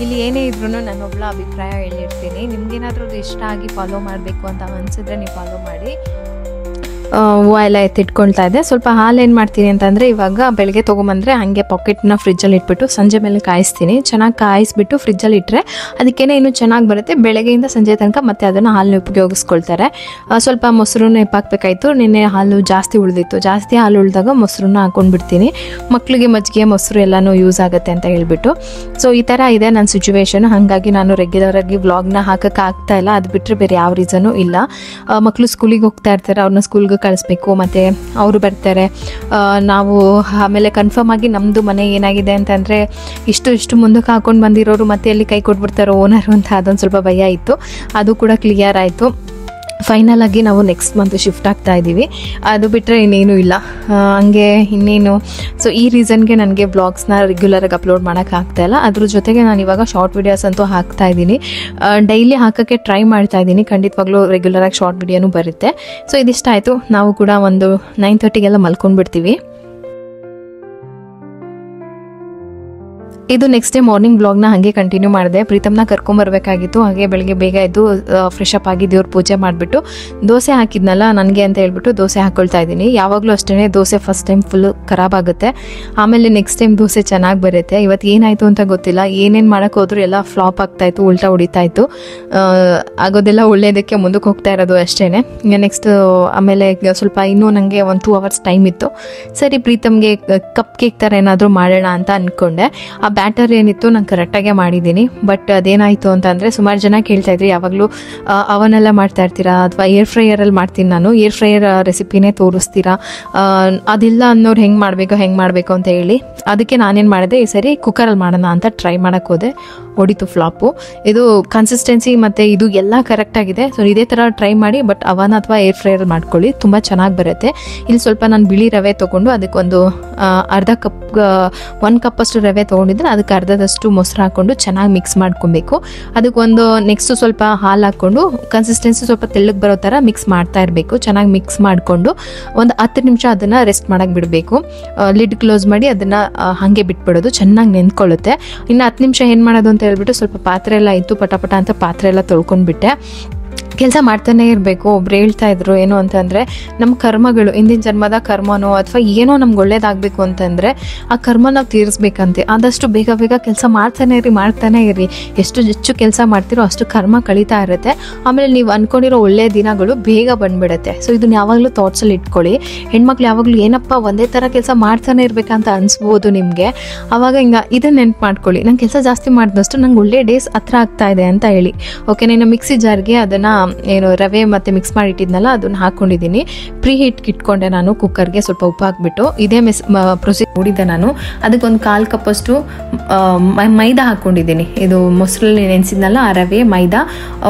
ಇಲ್ಲಿ ಏನೇ ಇದ್ರೂ ನಾನೊಬ್ಳ ಅಭಿಪ್ರಾಯ ಹೇಳಿರ್ತೀನಿ. ನಿಮ್ಗೇನಾದರೂ ಇಷ್ಟ ಆಗಿ ಫಾಲೋ ಮಾಡಬೇಕು ಅಂತ ಅನಿಸಿದ್ರೆ ನೀವು ಫಾಲೋ ಮಾಡಿ. ಹೂವು ಎಲ್ಲ ಎತ್ತಿಟ್ಕೊಳ್ತಾ ಇದೆ. ಸ್ವಲ್ಪ ಹಾಲು ಏನು ಮಾಡ್ತೀನಿ ಅಂತಂದರೆ, ಇವಾಗ ಬೆಳಗ್ಗೆ ತೊಗೊಂಬಂದರೆ ಹಾಗೆ ಪಾಕೆಟ್ನ ಫ್ರಿಜ್ಜಲ್ಲಿ ಇಟ್ಬಿಟ್ಟು ಸಂಜೆ ಮೇಲೆ ಕಾಯಿಸ್ತೀನಿ. ಚೆನ್ನಾಗಿ ಕಾಯಿಸ್ಬಿಟ್ಟು ಫ್ರಿಜ್ಜಲ್ಲಿ ಇಟ್ಟರೆ ಅದಕ್ಕೇನೆ ಇನ್ನೂ ಚೆನ್ನಾಗಿ ಬರುತ್ತೆ. ಬೆಳಗ್ಗೆಯಿಂದ ಸಂಜೆ ತನಕ ಮತ್ತೆ ಅದನ್ನು ಹಾಲನ್ನ ಉಪಯೋಗಿಸ್ಕೊಳ್ತಾರೆ. ಸ್ವಲ್ಪ ಮೊಸರನ್ನ ಎಪ್ಪಾಕಬೇಕಾಯಿತು. ನಿನ್ನೆ ಹಾಲು ಜಾಸ್ತಿ ಉಳಿದಿತ್ತು. ಜಾಸ್ತಿ ಹಾಲು ಉಳಿದಾಗ ಮೊಸರನ್ನ ಹಾಕ್ಕೊಂಡ್ಬಿಡ್ತೀನಿ. ಮಕ್ಕಳಿಗೆ ಮಜ್ಜಿಗೆ ಮೊಸರು ಎಲ್ಲನೂ ಯೂಸ್ ಆಗುತ್ತೆ ಅಂತ ಹೇಳ್ಬಿಟ್ಟು. ಸೊ ಈ ಥರ ಇದೆ ನನ್ನ ಸಿಚುವೇಶನ್. ಹಾಗಾಗಿ ನಾನು ರೆಗ್ಯುಲರಾಗಿ ವ್ಲಾಗ್ನ ಹಾಕೋಕ್ಕಾಗ್ತಾ ಇಲ್ಲ. ಅದು ಬಿಟ್ಟರೆ ಬೇರೆ ಯಾವ ರೀಸನು ಇಲ್ಲ. ಮಕ್ಕಳು ಸ್ಕೂಲಿಗೆ ಹೋಗ್ತಾ ಇರ್ತಾರೆ, ಅವ್ರನ್ನ ಸ್ಕೂಲ್ಗೆ ಕಳಿಸ್ಬೇಕು, ಮತ್ತು ಅವರು ಬರ್ತಾರೆ. ನಾವು ಆಮೇಲೆ ಕನ್ಫರ್ಮ್ ಆಗಿ ನಮ್ಮದು ಮನೆ ಏನಾಗಿದೆ ಅಂತಂದರೆ ಇಷ್ಟು ಮುಂದಕ್ಕೆ ಹಾಕೊಂಡು ಬಂದಿರೋರು ಮತ್ತೆ ಎಲ್ಲಿ ಕೈ ಕೊಟ್ಬಿಡ್ತಾರೋ ಓನರು ಅಂತ ಅದೊಂದು ಸ್ವಲ್ಪ ಭಯ ಇತ್ತು. ಅದು ಕೂಡ ಕ್ಲಿಯರ್ ಆಯಿತು. ಫೈನಲ್ ಆಗಿ ನಾವು ನೆಕ್ಸ್ಟ್ ಮಂತ್ ಶಿಫ್ಟ್ ಆಗ್ತಾ ಇದ್ದೀವಿ. ಅದು ಬಿಟ್ಟರೆ ಇನ್ನೇನು ಇಲ್ಲ. ಹಂಗೆ ಇನ್ನೇನು. ಸೊ ಈ ರೀಸನ್ಗೆ ನನಗೆ ವ್ಲಾಗ್ಸ್ನ ರೆಗ್ಯುಲರಾಗಿ ಅಪ್ಲೋಡ್ ಮಾಡೋಕ್ಕಾಗ್ತಾಯಿಲ್ಲ. ಅದ್ರ ಜೊತೆಗೆ ನಾನು ಇವಾಗ ಶಾರ್ಟ್ ವೀಡಿಯೋಸ್ ಅಂತೂ ಹಾಕ್ತಾ ಇದ್ದೀನಿ. ಡೈಲಿ ಹಾಕೋಕ್ಕೆ ಟ್ರೈ ಮಾಡ್ತಾ ಇದ್ದೀನಿ. ಖಂಡಿತವಾಗ್ಲೂ ರೆಗ್ಯುಲರಾಗಿ ಶಾರ್ಟ್ ವೀಡಿಯೋನೂ ಬರುತ್ತೆ. ಸೊ ಇದಿಷ್ಟ ಆಯಿತು. ನಾವು ಕೂಡ ಒಂದು 9:30ಗೆಲ್ಲ ಮಲ್ಕೊಂಡ್ಬಿಡ್ತೀವಿ. ಇದು ನೆಕ್ಸ್ಟ್ ಡೇ ಮಾರ್ನಿಂಗ್ ಬ್ಲಾಗ್ನ ಹಾಗೆ ಕಂಟಿನ್ಯೂ ಮಾಡಿದೆ. ಪ್ರೀತಮ್ನ ಕರ್ಕೊಂಬರ್ಬೇಕಾಗಿತ್ತು. ಹಾಗೆ ಬೆಳಗ್ಗೆ ಬೇಗ ಎದ್ದು ಫ್ರೆಶ್ ಅಪ್ ಆಗಿ ದೇವ್ರ ಪೂಜೆ ಮಾಡಿಬಿಟ್ಟು ದೋಸೆ ಹಾಕಿದ್ನಲ್ಲ ನನಗೆ ಅಂತ ಹೇಳ್ಬಿಟ್ಟು ದೋಸೆ ಹಾಕ್ಕೊಳ್ತಾ ಇದ್ದೀನಿ. ಯಾವಾಗಲೂ ಅಷ್ಟೇ ದೋಸೆ ಫಸ್ಟ್ ಟೈಮ್ ಫುಲ್ಲು ಖರಾಬ್ ಆಗುತ್ತೆ. ಆಮೇಲೆ ನೆಕ್ಸ್ಟ್ ಟೈಮ್ ದೋಸೆ ಚೆನ್ನಾಗಿ ಬರುತ್ತೆ. ಇವತ್ತು ಏನಾಯಿತು ಅಂತ ಗೊತ್ತಿಲ್ಲ. ಏನೇನು ಮಾಡೋಕ್ಕೆ ಹೋದ್ರು ಎಲ್ಲ ಫ್ಲಾಪ್ ಆಗ್ತಾಯಿತ್ತು, ಉಲ್ಟಾ ಹೊಡಿತಾಯಿತ್ತು. ಆಗೋದೆಲ್ಲ ಒಳ್ಳೆಯದಕ್ಕೆ ಮುಂದಕ್ಕೆ ಹೋಗ್ತಾ ಇರೋದು ಅಷ್ಟೇ. ನೆಕ್ಸ್ಟ್ ಆಮೇಲೆ ಸ್ವಲ್ಪ ಇನ್ನೂ ನನಗೆ 1-2 hours ಟೈಮ್ ಇತ್ತು. ಸರಿ ಪ್ರೀತಮ್ಗೆ ಕಪ್ ಕೇಕ್ ಥರ ಏನಾದರೂ ಮಾಡೋಣ ಅಂತ ಅಂದ್ಕೊಂಡೆ. ಆ ಬ್ಯಾಟರ್ ಏನಿತ್ತು ನಾನು ಕರೆಕ್ಟಾಗೆ ಮಾಡಿದ್ದೀನಿ. ಬಟ್ ಅದೇನಾಯಿತು ಅಂತಂದರೆ, ಸುಮಾರು ಜನ ಕೇಳ್ತಾಯಿದ್ರಿ ಯಾವಾಗಲೂ ಅವನ್ನೆಲ್ಲ ಮಾಡ್ತಾ ಇರ್ತೀರಾ ಅಥವಾ ಏರ್ ಫ್ರೈಯರಲ್ಲಿ ಮಾಡ್ತೀನಿ ನಾನು, ಏರ್ ಫ್ರೈಯರ್ ರೆಸಿಪಿನೇ ತೋರಿಸ್ತೀರಾ, ಅದಿಲ್ಲ ಅನ್ನೋರು ಹೆಂಗೆ ಮಾಡಬೇಕು ಅಂತ ಹೇಳಿ. ಅದಕ್ಕೆ ನಾನೇನು ಮಾಡಿದೆ, ಈ ಸರಿ ಕುಕ್ಕರಲ್ಲಿ ಮಾಡೋಣ ಅಂತ ಟ್ರೈ ಮಾಡೋಕ್ಕೆ ಹೋದೆ. ಹೊಡಿತು ಫ್ಲಾಪು. ಇದು ಕನ್ಸಿಸ್ಟೆನ್ಸಿ ಮತ್ತು ಇದು ಎಲ್ಲ ಕರೆಕ್ಟಾಗಿದೆ. ಸೊ ಇದೇ ಥರ ಟ್ರೈ ಮಾಡಿ. ಬಟ್ ಅವನ್ ಅಥವಾ ಏರ್ ಫ್ರೈಯರ್ ಮಾಡ್ಕೊಳ್ಳಿ, ತುಂಬ ಚೆನ್ನಾಗಿ ಬರುತ್ತೆ. ಇಲ್ಲಿ ಸ್ವಲ್ಪ ನಾನು ಬಿಳಿ ರವೆ ತೊಗೊಂಡು ಅದಕ್ಕೊಂದು ಅರ್ಧ ಕಪ್ 1 ಕಪ್ಪಷ್ಟು ರವೆ ತೊಗೊಂಡಿದ್ರೆ ಅದಕ್ಕೆ ಅರ್ಧದಷ್ಟು ಮೊಸರು ಹಾಕ್ಕೊಂಡು ಚೆನ್ನಾಗಿ ಮಿಕ್ಸ್ ಮಾಡ್ಕೊಬೇಕು. ಅದಕ್ಕೊಂದು ನೆಕ್ಸ್ಟು ಸ್ವಲ್ಪ ಹಾಲು ಹಾಕ್ಕೊಂಡು ಕನ್ಸಿಸ್ಟೆನ್ಸಿ ಸ್ವಲ್ಪ ತೆಳ್ಳಗೆ ಬರೋ ಥರ ಮಿಕ್ಸ್ ಮಾಡ್ತಾ ಇರಬೇಕು. ಚೆನ್ನಾಗಿ ಮಿಕ್ಸ್ ಮಾಡಿಕೊಂಡು ಒಂದು 10 ನಿಮಿಷ ಅದನ್ನು ರೆಸ್ಟ್ ಮಾಡೋಕ್ಕೆ ಬಿಡಬೇಕು. ಲಿಡ್ ಕ್ಲೋಸ್ ಮಾಡಿ ಅದನ್ನು ಹಾಗೆ ಬಿಟ್ಬಿಡೋದು. ಚೆನ್ನಾಗಿ ನೆಂದ್ಕೊಳ್ಳುತ್ತೆ. ಇನ್ನು 10 ನಿಮಿಷ ಏನು ಮಾಡೋದು ಅಂತ ಹೇಳ್ಬಿಟ್ಟು ಸ್ವಲ್ಪ ಪಾತ್ರೆ ಎಲ್ಲ ಇತ್ತು, ಪಟ ಅಂತ ಪಾತ್ರೆ ಎಲ್ಲ ತೊಳ್ಕೊಂಡ್ಬಿಟ್ಟೆ. ಕೆಲಸ ಮಾಡ್ತಾನೆ ಇರಬೇಕು. ಒಬ್ರು ಹೇಳ್ತಾ ಇದ್ರು ಏನು ಅಂತಂದರೆ, ನಮ್ಮ ಕರ್ಮಗಳು, ಹಿಂದಿನ ಜನ್ಮದ ಕರ್ಮನೋ ಅಥವಾ ಏನೋ ನಮ್ಗೆ ಒಳ್ಳೇದಾಗಬೇಕು ಅಂತಂದರೆ ಆ ಕರ್ಮ ನಾವು ತೀರಿಸ್ಬೇಕಂತೆ. ಆದಷ್ಟು ಬೇಗ ಕೆಲಸ ಮಾಡ್ತಾನೆ ಇರಿ. ಎಷ್ಟು ಹೆಚ್ಚು ಕೆಲಸ ಮಾಡ್ತಿರೋ ಅಷ್ಟು ಕರ್ಮ ಕಳೀತಾ ಇರುತ್ತೆ. ಆಮೇಲೆ ನೀವು ಅಂದ್ಕೊಂಡಿರೋ ಒಳ್ಳೆಯ ದಿನಗಳು ಬೇಗ ಬಂದ್ಬಿಡುತ್ತೆ. ಸೊ ಇದನ್ನ ಯಾವಾಗಲೂ ಥಾಟ್ಸಲ್ಲಿ ಇಟ್ಕೊಳ್ಳಿ. ಹೆಣ್ಮಕ್ಳು ಯಾವಾಗಲೂ ಏನಪ್ಪ ಒಂದೇ ಥರ ಕೆಲಸ ಮಾಡ್ತಾನೆ ಇರಬೇಕಂತ ಅನಿಸ್ಬೋದು ನಿಮಗೆ. ಆವಾಗ ಹಿಂಗೆ ಇದನ್ನ ನೆನ್ಪು ಮಾಡ್ಕೊಳ್ಳಿ, ನಂಗೆ ಕೆಲಸ ಜಾಸ್ತಿ ಮಾಡಿದಷ್ಟು ನಂಗೆ ಒಳ್ಳೆ ಡೇಸ್ ಹತ್ರ ಆಗ್ತಾ ಇದೆ ಅಂತ ಹೇಳಿ. ಓಕೆ, ನಾನು ಮಿಕ್ಸಿ ಜಾರ್ಗೆ ಅದನ್ನು ಏನು ರವೆ ಮತ್ತು ಮಿಕ್ಸ್ ಮಾಡಿ ಇಟ್ಟಿದ್ನಲ್ಲ ಅದನ್ನು ಹಾಕ್ಕೊಂಡಿದ್ದೀನಿ. ಪ್ರೀ ಹೀಟ್ಗೆ ಇಟ್ಕೊಂಡೆ ನಾನು ಕುಕ್ಕರ್ಗೆ. ಸ್ವಲ್ಪ ಉಪ್ಪು ಹಾಕ್ಬಿಟ್ಟು ಇದೇ ಪ್ರೊಸೀಜರ್ ನೋಡಿದ್ದೆ ನಾನು. ಅದಕ್ಕೊಂದು 1/4 ಕಪ್ಪಷ್ಟು ಮೈದಾ ಹಾಕ್ಕೊಂಡಿದ್ದೀನಿ. ಇದು ಮೊಸರಲ್ಲಿ ನೆನೆಸಿದ್ನಲ್ಲ ಆ ರವೆ ಮೈದಾ,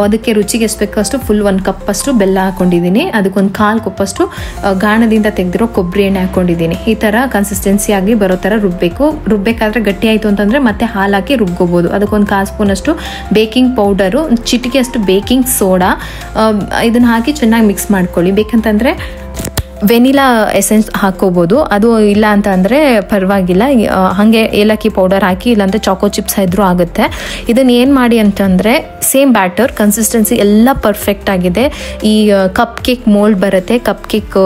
ಅದಕ್ಕೆ ರುಚಿಗೆ ಎಷ್ಟು ಬೇಕಷ್ಟು ಫುಲ್ 1 ಕಪ್ಪಷ್ಟು ಬೆಲ್ಲ ಹಾಕ್ಕೊಂಡಿದ್ದೀನಿ. ಅದಕ್ಕೊಂದು 1/4 ಕಪ್ಪಷ್ಟು ಗಾಣದಿಂದ ತೆಗೆದಿರೋ ಕೊಬ್ಬರಿ ಎಣ್ಣೆ ಹಾಕ್ಕೊಂಡಿದ್ದೀನಿ. ಈ ಥರ ಕನ್ಸಿಸ್ಟೆನ್ಸಿಯಾಗಿ ಬರೋ ಥರ ರುಬ್ಬೇಕಾದ್ರೆ ಗಟ್ಟಿ ಆಯಿತು ಅಂತಂದರೆ ಮತ್ತೆ ಹಾಲು ಹಾಕಿ ರುಬ್ಕೋಬೋದು. ಅದಕ್ಕೊಂದು 1/4 ಸ್ಪೂನಷ್ಟು ಬೇಕಿಂಗ್ ಪೌಡರು, ಚಿಟಿಕೆಯಷ್ಟು ಬೇಕಿಂಗ್ ಸೋಡಾ, ಇದನ್ನು ಹಾಕಿ ಚೆನ್ನಾಗಿ ಮಿಕ್ಸ್ ಮಾಡ್ಕೊಳ್ಳಿ. ಬೇಕಂತಂದರೆ ವೆನಿಲಾ ಎಸೆನ್ಸ್ ಹಾಕ್ಕೋಬೋದು. ಅದು ಇಲ್ಲ ಅಂತ ಅಂದರೆ ಪರವಾಗಿಲ್ಲ, ಹಾಗೆ ಏಲಕ್ಕಿ ಪೌಡರ್ ಹಾಕಿ, ಇಲ್ಲಾಂದರೆ ಚಾಕೋ ಚಿಪ್ಸ್ ಇದ್ರೂ ಆಗುತ್ತೆ. ಇದನ್ನು ಏನು ಮಾಡಿ ಅಂತಂದರೆ ಸೇಮ್ ಬ್ಯಾಟರ್ ಕನ್ಸಿಸ್ಟೆನ್ಸಿ ಎಲ್ಲ ಪರ್ಫೆಕ್ಟ್ ಆಗಿದೆ. ಈ ಕಪ್ ಕೇಕ್ ಮೋಲ್ಡ್ ಬರುತ್ತೆ, ಕಪ್ ಕೇಕ್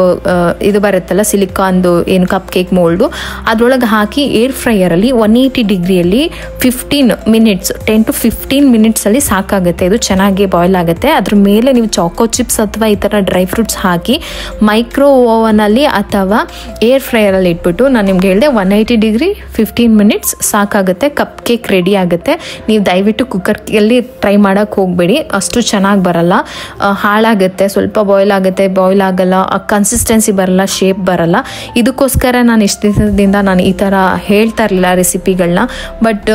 ಇದು ಬರುತ್ತಲ್ಲ ಸಿಲಿಕಾನ್ದು ಏನು ಕಪ್ ಕೇಕ್ ಮೋಲ್ಡು, ಅದರೊಳಗೆ ಹಾಕಿ ಏರ್ ಫ್ರೈಯರಲ್ಲಿ 180 ಡಿಗ್ರಿಯಲ್ಲಿ 15 ಮಿನಿಟ್ಸ್ 10 to 15 ಮಿನಿಟ್ಸಲ್ಲಿ ಸಾಕಾಗುತ್ತೆ. ಇದು ಚೆನ್ನಾಗಿ ಬಾಯ್ಲ್ ಆಗುತ್ತೆ. ಅದ್ರ ಮೇಲೆ ನೀವು ಚಾಕೋ ಚಿಪ್ಸ್ ಅಥವಾ ಈ ಥರ ಡ್ರೈ ಫ್ರೂಟ್ಸ್ ಹಾಕಿ ಮೈಕ್ರೋ ಓವನಲ್ಲಿ ಅಥವಾ ಏರ್ ಫ್ರೈಯರಲ್ಲಿ ಇಟ್ಬಿಟ್ಟು, ನಾನು ನಿಮ್ಗೆ ಹೇಳಿದೆ 180 ಡಿಗ್ರಿ 15 ಮಿನಿಟ್ಸ್ ಸಾಕಾಗುತ್ತೆ. ಕಪ್ ಕೇಕ್ ರೆಡಿ ಆಗುತ್ತೆ. ನೀವು ದಯವಿಟ್ಟು ಕುಕ್ಕರ್ನಲ್ಲಿ ಟ್ರೈ ಮಾಡೋಕ್ಕೆ ಹೋಗಬೇಡಿ, ಅಷ್ಟು ಚೆನ್ನಾಗಿ ಬರಲ್ಲ, ಹಾಳಾಗುತ್ತೆ. ಸ್ವಲ್ಪ ಬಾಯ್ಲ್ ಆಗುತ್ತೆ, ಬಾಯ್ಲ್ ಆಗಲ್ಲ, ಕನ್ಸಿಸ್ಟೆನ್ಸಿ ಬರಲ್ಲ, ಶೇಪ್ ಬರಲ್ಲ. ಇದಕ್ಕೋಸ್ಕರ ನಾನು ಇಷ್ಟು ದಿವಸದಿಂದ ನಾನು ಈ ಥರ ಹೇಳ್ತಾ ಇರಲಿಲ್ಲ ರೆಸಿಪಿಗಳನ್ನ. ಬಟ್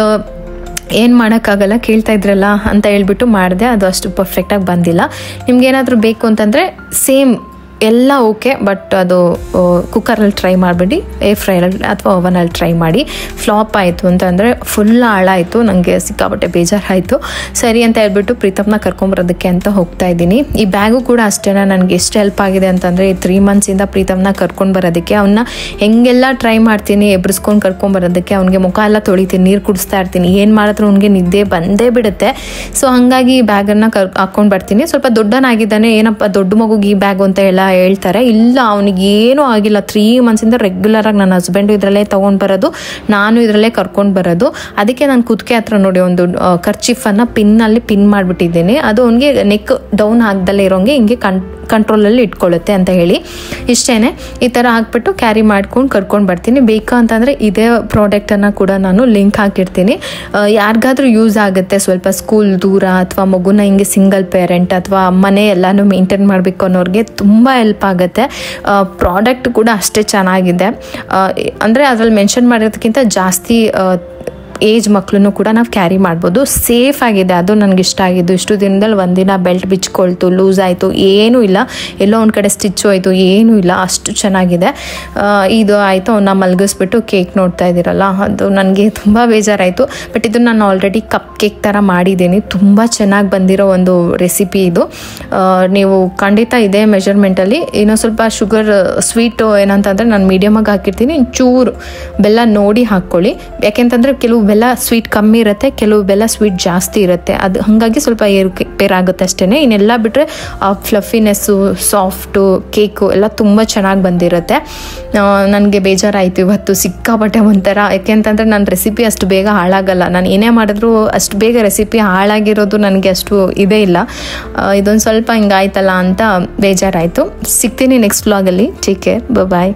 ಏನು ಮಾಡೋಕ್ಕಾಗಲ್ಲ, ಕೇಳ್ತಾ ಇದ್ರಲ್ಲ ಅಂತ ಹೇಳ್ಬಿಟ್ಟು ಮಾಡಿದೆ. ಅದು ಅಷ್ಟು ಪರ್ಫೆಕ್ಟಾಗಿ ಬಂದಿಲ್ಲ. ನಿಮ್ಗೇನಾದರೂ ಬೇಕು ಅಂತಂದರೆ ಸೇಮ್ ಎಲ್ಲ ಓಕೆ, ಬಟ್ ಅದು ಕುಕ್ಕರಲ್ಲಿ ಟ್ರೈ ಮಾಡಿಬಿಡಿ, ಏರ್ ಫ್ರೈರಲ್ಲಿ ಅಥವಾ ಓವನಲ್ಲಿ ಟ್ರೈ ಮಾಡಿ. ಫ್ಲಾಪ್ ಆಯಿತು ಅಂತಂದರೆ ಫುಲ್ ಹಾಳಾಯಿತು, ನನಗೆ ಸಿಕ್ಕಾಪಟ್ಟೆ ಬೇಜಾರಾಯಿತು. ಸರಿ ಅಂತ ಹೇಳ್ಬಿಟ್ಟು ಪ್ರೀತಮ್ನ ಕರ್ಕೊಂಬರೋದಕ್ಕೆ ಅಂತ ಹೋಗ್ತಾ ಇದ್ದೀನಿ. ಈ ಬ್ಯಾಗು ಕೂಡ ಅಷ್ಟೇ ನನಗೆ ಎಷ್ಟು ಹೆಲ್ಪ್ ಆಗಿದೆ ಅಂತಂದರೆ, ಈ 3 ಮಂತ್ಸಿಂದ ಪ್ರೀತಮ್ನ ಕರ್ಕೊಂಡು ಬರೋದಕ್ಕೆ, ಅವನ್ನ ಹೆಂಗೆಲ್ಲ ಟ್ರೈ ಮಾಡ್ತೀನಿ ಎಬ್ರಿಸ್ಕೊಂಡು ಕರ್ಕೊಂಬರೋದಕ್ಕೆ. ಅವ್ನಿಗೆ ಮುಖ ಎಲ್ಲ ತೊಳಿತೀನಿ, ನೀರು ಕುಡಿಸ್ತಾ ಇರ್ತೀನಿ, ಏನು ಮಾಡಿದ್ರು ಅವ್ನಿಗೆ ನಿದ್ದೆ ಬಂದೇ ಬಿಡುತ್ತೆ. ಸೊ ಹಾಗಾಗಿ ಈ ಬ್ಯಾಗನ್ನು ಹಾಕ್ಕೊಂಡು ಬರ್ತೀನಿ. ಸ್ವಲ್ಪ ದೊಡ್ಡನಾಗಿದ್ದಾನೆ, ಏನಪ್ಪ ದೊಡ್ಡ ಮಗುಗೆ ಈ ಬ್ಯಾಗು ಅಂತ ಎಲ್ಲ ಹೇಳ್ತಾರೆ. ಇಲ್ಲ, ಅವನಿಗೆ ಏನೂ ಆಗಿಲ್ಲ. 3 ಮಂತ್ಸಿಂದ ರೆಗ್ಯುಲರಾಗಿ ನನ್ನ ಹಸ್ಬೆಂಡು ಇದರಲ್ಲೇ ತೊಗೊಂಡು ಬರೋದು, ನಾನು ಇದರಲ್ಲೇ ಕರ್ಕೊಂಡು ಬರೋದು. ಅದಕ್ಕೆ ನಾನು ಕುತ್ತಿಗೆ ಹತ್ರ ನೋಡಿ ಒಂದು ಕರ್ಚಿಫನ್ನು ಪಿನ್ನಲ್ಲಿ ಪಿನ್ ಮಾಡಿಬಿಟ್ಟಿದ್ದೀನಿ. ಅದು ಅವನಿಗೆ ನೆಕ್ ಡೌನ್ ಆಗ್ದಲ್ಲೇ ಇರೋಂಗೆ ಹಿಂಗೆ ಕಂಟ್ರೋಲಲ್ಲಿ ಇಟ್ಕೊಳ್ಳುತ್ತೆ ಅಂತ ಹೇಳಿ ಇಷ್ಟೇ. ಈ ಥರ ಹಾಕ್ಬಿಟ್ಟು ಕ್ಯಾರಿ ಮಾಡ್ಕೊಂಡು ಕರ್ಕೊಂಡು ಬರ್ತೀನಿ. ಬೇಕಾ ಅಂತಂದರೆ ಇದೇ ಪ್ರಾಡಕ್ಟನ್ನು ಕೂಡ ನಾನು ಲಿಂಕ್ ಹಾಕಿರ್ತೀನಿ. ಯಾರಿಗಾದ್ರೂ ಯೂಸ್ ಆಗುತ್ತೆ, ಸ್ವಲ್ಪ ಸ್ಕೂಲ್ ದೂರ ಅಥವಾ ಮಗುನ ಹಿಂಗೆ ಸಿಂಗಲ್ ಪೇರೆಂಟ್ ಅಥವಾ ಮನೆ ಎಲ್ಲನೂ ಮೇಂಟೈನ್ ಮಾಡಬೇಕು ಅನ್ನೋರಿಗೆ ತುಂಬ ಹೆಲ್ಪ್ ಆಗುತ್ತೆ. ಪ್ರಾಡಕ್ಟ್ ಕೂಡ ಅಷ್ಟೇ ಚೆನ್ನಾಗಿದೆ. ಅಂದರೆ ಅದರಲ್ಲಿ ಮೆನ್ಷನ್ ಮಾಡಿರೋದಕ್ಕಿಂತ ಜಾಸ್ತಿ ಏಜ್ ಮಕ್ಕಳನ್ನು ಕೂಡ ನಾವು ಕ್ಯಾರಿ ಮಾಡ್ಬೋದು. ಸೇಫ್ ಆಗಿದೆ, ಅದು ನನಗೆ ಇಷ್ಟ ಆಗಿದ್ದು. ಇಷ್ಟು ದಿನದಲ್ಲಿ ಒಂದಿನ ಬೆಲ್ಟ್ ಬಿಚ್ಕೊಳ್ತು, ಲೂಸ್ ಆಯಿತು, ಏನೂ ಇಲ್ಲ. ಎಲ್ಲೋ ಒಂದು ಕಡೆ ಸ್ಟಿಚ್ಚು ಆಯಿತು, ಏನೂ ಇಲ್ಲ, ಅಷ್ಟು ಚೆನ್ನಾಗಿದೆ. ಇದು ಆಯಿತು, ಅವನ್ನ ಮಲಗಿಸ್ಬಿಟ್ಟು ಕೇಕ್ ನೋಡ್ತಾ ಇದ್ದೀರಲ್ಲ, ಅದು ನನಗೆ ತುಂಬ ಬೇಜಾರಾಯಿತು. ಬಟ್ ಇದು ನಾನು ಆಲ್ರೆಡಿ ಕಪ್ ಕೇಕ್ ಥರ ಮಾಡಿದ್ದೀನಿ. ತುಂಬ ಚೆನ್ನಾಗಿ ಬಂದಿರೋ ಒಂದು ರೆಸಿಪಿ ಇದು. ನೀವು ಖಂಡಿತ ಇದೇ ಮೆಜರ್ಮೆಂಟಲ್ಲಿ ಇನ್ನೊಂದು ಸ್ವಲ್ಪ ಶುಗರ್ ಸ್ವೀಟು ಏನಂತಂದರೆ ನಾನು ಮೀಡಿಯಮಾಗಿ ಹಾಕಿರ್ತೀನಿ, ಚೂರು ಬೆಲ್ಲ ನೋಡಿ ಹಾಕ್ಕೊಳ್ಳಿ. ಯಾಕೆಂತಂದರೆ ಕೆಲವು ಬೆಲ್ಲ ಸ್ವೀಟ್ ಕಮ್ಮಿ ಇರುತ್ತೆ, ಕೆಲವು ಬೆಲ್ಲ ಸ್ವೀಟ್ ಜಾಸ್ತಿ ಇರುತ್ತೆ. ಅದು ಹಾಗಾಗಿ ಸ್ವಲ್ಪ ಏರಾಗುತ್ತೆ ಅಷ್ಟೇ. ಇನ್ನೆಲ್ಲ ಬಿಟ್ಟರೆ ಫ್ಲಫಿನೆಸ್ಸು, ಸಾಫ್ಟು ಕೇಕು ಎಲ್ಲ ತುಂಬ ಚೆನ್ನಾಗಿ ಬಂದಿರುತ್ತೆ. ನನಗೆ ಬೇಜಾರಾಯಿತು ಇವತ್ತು ಸಿಕ್ಕಾಪಟ್ಟೆ ಒಂಥರ. ಯಾಕೆಂತಂದರೆ ನನ್ನ ರೆಸಿಪಿ ಅಷ್ಟು ಬೇಗ ಹಾಳಾಗಲ್ಲ. ನಾನು ಏನೇ ಮಾಡಿದ್ರು ಅಷ್ಟು ಬೇಗ ರೆಸಿಪಿ ಹಾಳಾಗಿರೋದು ನನಗೆ ಅಷ್ಟು ಇದೇ ಇಲ್ಲ. ಇದೊಂದು ಸ್ವಲ್ಪ ಹಿಂಗಾಯ್ತಲ್ಲ ಅಂತ ಬೇಜಾರಾಯಿತು. ಸಿಗ್ತೀನಿ ನೆಕ್ಸ್ಟ್ ವ್ಲಾಗಲ್ಲಿ. ಟೇಕ್ ಕೇರ್, ಬಾಯ್.